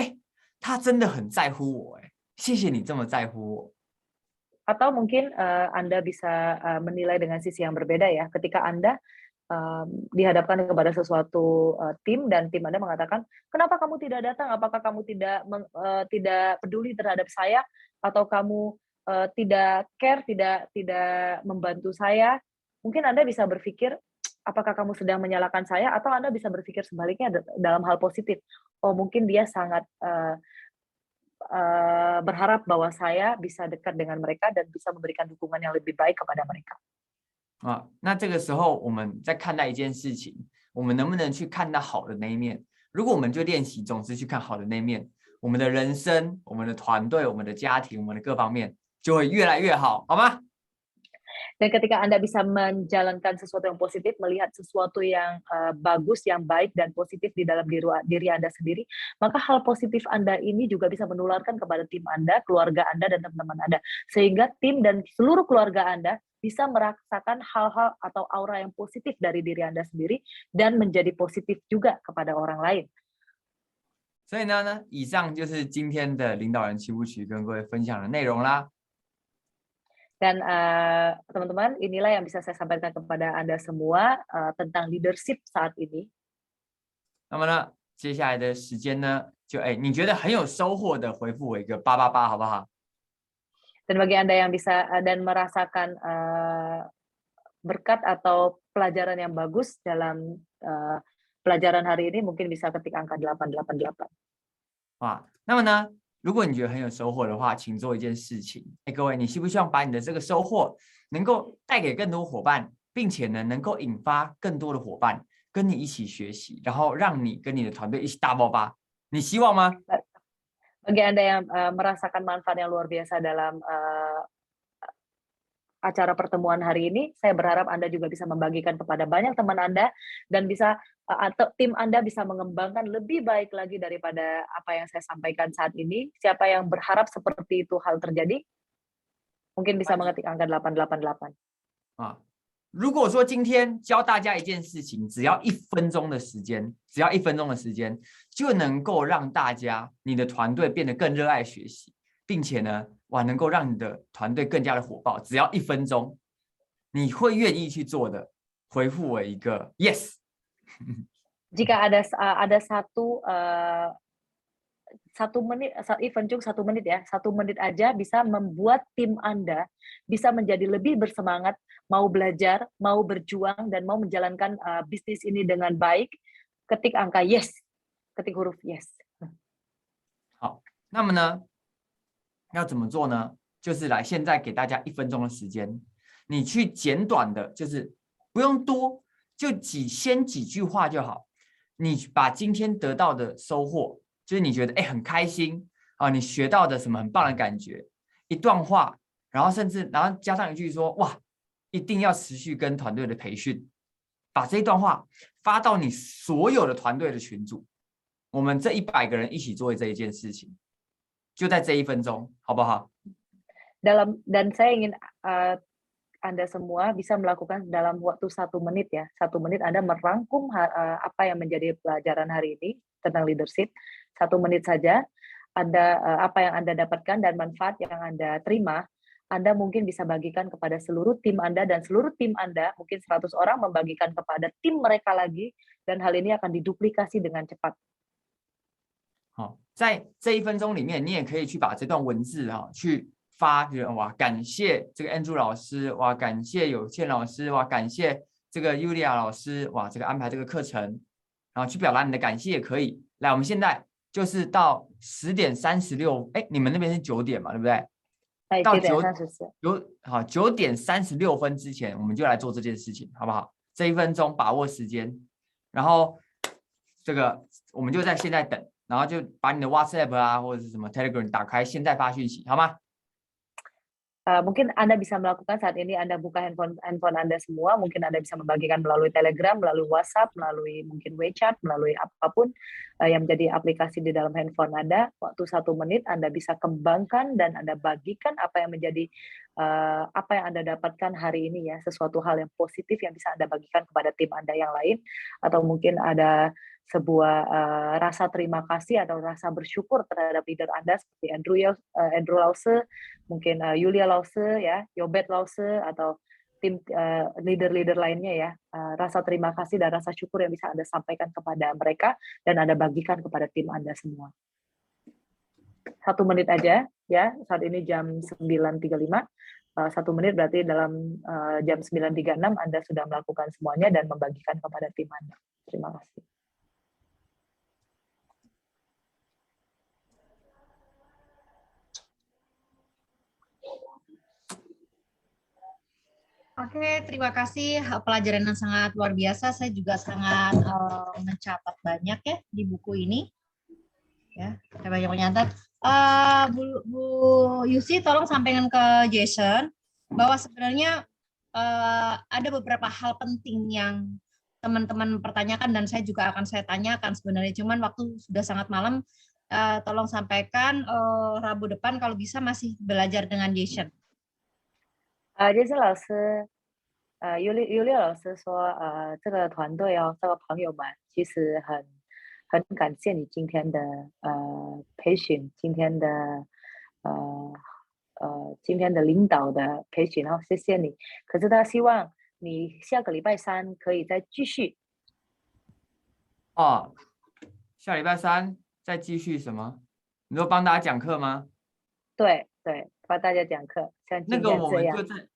他真的很在乎我，谢谢你这么在乎我。Atau mungkin Anda bisa menilai dengan sisi yang berbeda ya, ketika Anda dihadapkan kepada sesuatu tim dan tim Anda mengatakan, kenapa kamu tidak datang? Apakah kamu tidak peduli terhadap saya, atau kamu tidak care, tidak membantu saya? Mungkin Anda bisa berpikir, apakah kamu sedang menyalahkan saya, atau Anda bisa berpikir sebaliknya dalam hal positif. Oh, mungkin dia sangat berharap bahwa saya bisa dekat dengan mereka dan bisa memberikan dukungan yang lebih baik kepada mereka. 那这个时候我们在看待一件事情，我们能不能去看到好的那一面？如果我们就练习总是去看好的那一面，我们的人生、我们的团队、我们的家庭、我们的各方面就会越来越好，好吗？ Dan ketika Anda bisa menjalankan sesuatu yang positif, melihat sesuatu yang bagus, yang baik dan positif di dalam diri Anda sendiri, maka hal positif Anda ini juga bisa menularkan kepada tim Anda, keluarga Anda, dan teman-teman Anda. Sehingga tim dan seluruh keluarga Anda bisa merasakan hal-hal atau aura yang positif dari diri Anda sendiri dan menjadi positif juga kepada orang lain. 所以呢，以上就是今天的领导人七部曲跟各位分享的内容啦。 Dan teman-teman, inilah yang bisa saya sampaikan kepada Anda semua tentang leadership saat ini. 那么呢，接下来的时间呢，就你觉得很有收获的，回复我一个888，好不好？ Dan bagi Anda yang bisa dan merasakan berkat atau pelajaran yang bagus dalam pelajaran hari ini, mungkin bisa ketik angka 888. 那么呢，如果你觉得很有收获的话，请做一件事情。各位，你希不希望把你的这个收获能够带给更多伙伴，并且呢，能够引发更多的伙伴跟你一起学习，然后让你跟你的团队一起大爆发？你希望吗？ Bagi Anda yang merasakan manfaat yang luar biasa dalam acara pertemuan hari ini, saya berharap Anda juga bisa membagikan kepada banyak teman Anda dan bisa atau tim Anda bisa mengembangkan lebih baik lagi daripada apa yang saya sampaikan saat ini. Siapa yang berharap seperti itu hal terjadi, mungkin bisa mengetik angka 888. 如果说今天教大家一件事情，只要1分钟的时间，就能够让大家、你的团队变得更热爱学习，并且呢，能够让你的团队更加的火爆。只要1分钟，你会愿意去做的，回复我一个 yes。Jika ada satu menit, even cuma 1 menit ya, 1 menit aja bisa membuat tim Anda bisa menjadi lebih bersemangat, mau belajar, mau berjuang, dan mau menjalankan bisnis ini dengan baik, ketik angka yes, ketik huruf yes. 好，那么呢，要怎么做呢？就是现在给大家1分钟的时间，你去简短的，就是不用多，就先几句话就好。你把今天得到的收获，就是你觉得很开心啊，你学到的什么很棒的感觉，一段话，然后加上一句说哇，一定要持续跟团队的培训，把这一段话发到你所有的团队的群组，我们这100个人一起做这一件事情，就在这1分钟，好不好？ Dan saya ingin Anda semua bisa melakukan dalam waktu 1 menit ya. 1 menit Anda merangkum apa yang menjadi pelajaran hari ini tentang leadership. 1 menit saja, apa yang Anda dapatkan dan manfaat yang Anda terima. Anda mungkin bisa bagikan kepada seluruh tim Anda, dan seluruh tim Anda, mungkin 100 orang membagikan kepada tim mereka lagi, dan hal ini akan diduplikasi dengan cepat. 好，在这1分钟里面，你也可以去把这段文字去发，觉得哇，感谢这个 Andrew 老师，哇，感谢有倩老师，哇，感谢这个 Yulia 老师，哇，这个安排这个课程，然后去表达你的感谢也可以。来，我们现在就是到10:36，哎，你们那边是9点嘛，对不对？到9点36分之前，我们就来做这件事情，好不好？这1分钟把握时间，然后这个我们就在现在等。然后就把你的 WhatsApp 啊或者是什么 Telegram 打开，现在发讯息，好吗？ Mungkin Anda bisa melakukan saat ini, Anda buka handphone Anda semua, mungkin Anda bisa membagikan melalui Telegram, melalui WhatsApp, melalui mungkin WeChat, melalui apapun yang menjadi aplikasi di dalam handphone Anda. Waktu 1 menit Anda bisa kembangkan dan Anda bagikan apa yang menjadi apa yang Anda dapatkan hari ini ya, sesuatu hal yang positif yang bisa Anda bagikan kepada tim Anda yang lain, atau mungkin ada sebuah rasa terima kasih atau rasa bersyukur terhadap leader Anda seperti Andrew Lause, mungkin Yulia Lause ya, Yobet Lause, atau tim leader-leader lainnya ya. Rasa terima kasih dan rasa syukur yang bisa Anda sampaikan kepada mereka dan Anda bagikan kepada tim Anda semua. 1 menit aja ya, saat ini jam 9.35. 1 menit berarti dalam jam 9.36 Anda sudah melakukan semuanya dan membagikan kepada tim Anda. Terima kasih. Oke, terima kasih. Pelajaran yang sangat luar biasa. Saya juga sangat mencatat banyak ya di buku ini. Ya, saya banyak mencatat. Bu Yusi, tolong sampaikan ke Jason bahwa sebenarnya ada beberapa hal penting yang teman-teman pertanyakan dan saya juga akan saya tanyakan sebenarnya. Cuman waktu sudah sangat malam, tolong sampaikan Rabu depan kalau bisa masih belajar dengan Jason. 杰森老师，尤利老师说，这个团队哦，这个朋友们，其实很感谢你今天的培训，今天的领导的培训，然后谢谢你。可是他希望你下个礼拜3可以再继续。哦，下礼拜3再继续什么？你说帮大家讲课吗？对，帮大家讲课，像今天我这样。们就在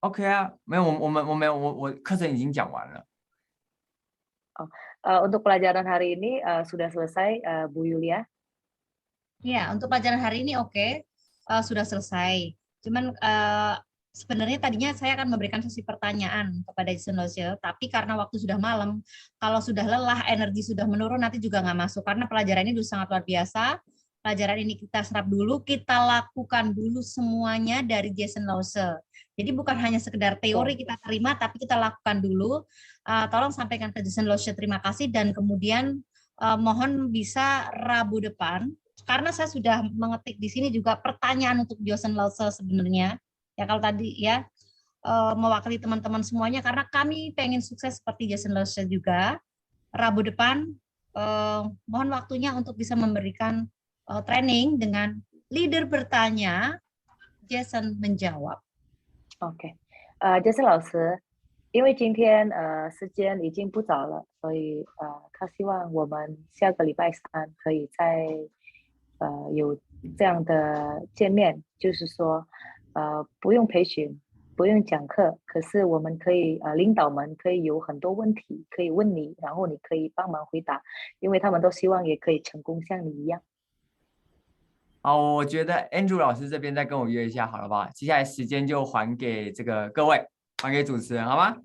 OK 啊，没有，我没有，我课程已经讲完了。Untuk pelajaran hari ini sudah selesai, Bu Yulia. Ya, untuk pelajaran hari ini oke, sudah selesai. Cuman sebenarnya tadinya saya akan memberikan sesi pertanyaan kepada Jason Lause, tapi karena waktu sudah malam, kalau sudah lelah, energi sudah menurun, nanti juga nggak masuk. Karena pelajaran ini sudah sangat luar biasa. Pelajaran ini kita serap dulu, kita lakukan dulu semuanya dari Jason Lause. Jadi bukan hanya sekedar teori kita terima, tapi kita lakukan dulu. Tolong sampaikan ke Jason Lause terima kasih, dan kemudian mohon bisa Rabu depan, karena saya sudah mengetik di sini juga pertanyaan untuk Jason Lause sebenarnya. Ya kalau tadi ya mewakili teman-teman semuanya, karena kami pengen sukses seperti Jason Lause juga. Rabu depan mohon waktunya untuk bisa memberikan training dengan leader bertanya, Jason menjawab. OK， 杰森老师，因为今天时间已经不早了，所以他希望我们下个礼拜3可以再有这样的见面，就是说不用培训，不用讲课，可是我们可以领导们可以有很多问题可以问你，然后你可以帮忙回答，因为他们都希望也可以成功像你一样。好，我觉得 Andrew 老师这边再跟我约一下好了吧？接下来时间就还给这个各位，还给主持人，好吗？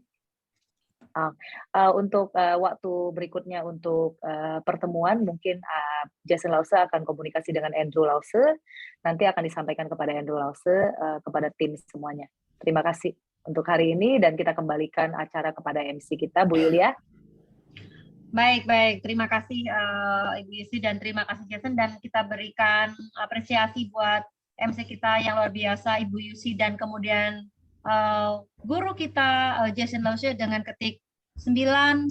Untuk waktu berikutnya untuk pertemuan, mungkin Jason Lause akan komunikasi dengan Andrew Lause, nanti akan disampaikan kepada Andrew Lause, kepada tim semuanya. Terima kasih untuk hari ini, dan kita kembalikan acara kepada MC kita, Bu Yulia. Baik, terima kasih Ibu Yusi dan terima kasih Jason, dan kita berikan apresiasi buat MC kita yang luar biasa Ibu Yusi, dan kemudian guru kita Jason Lause dengan ketik 999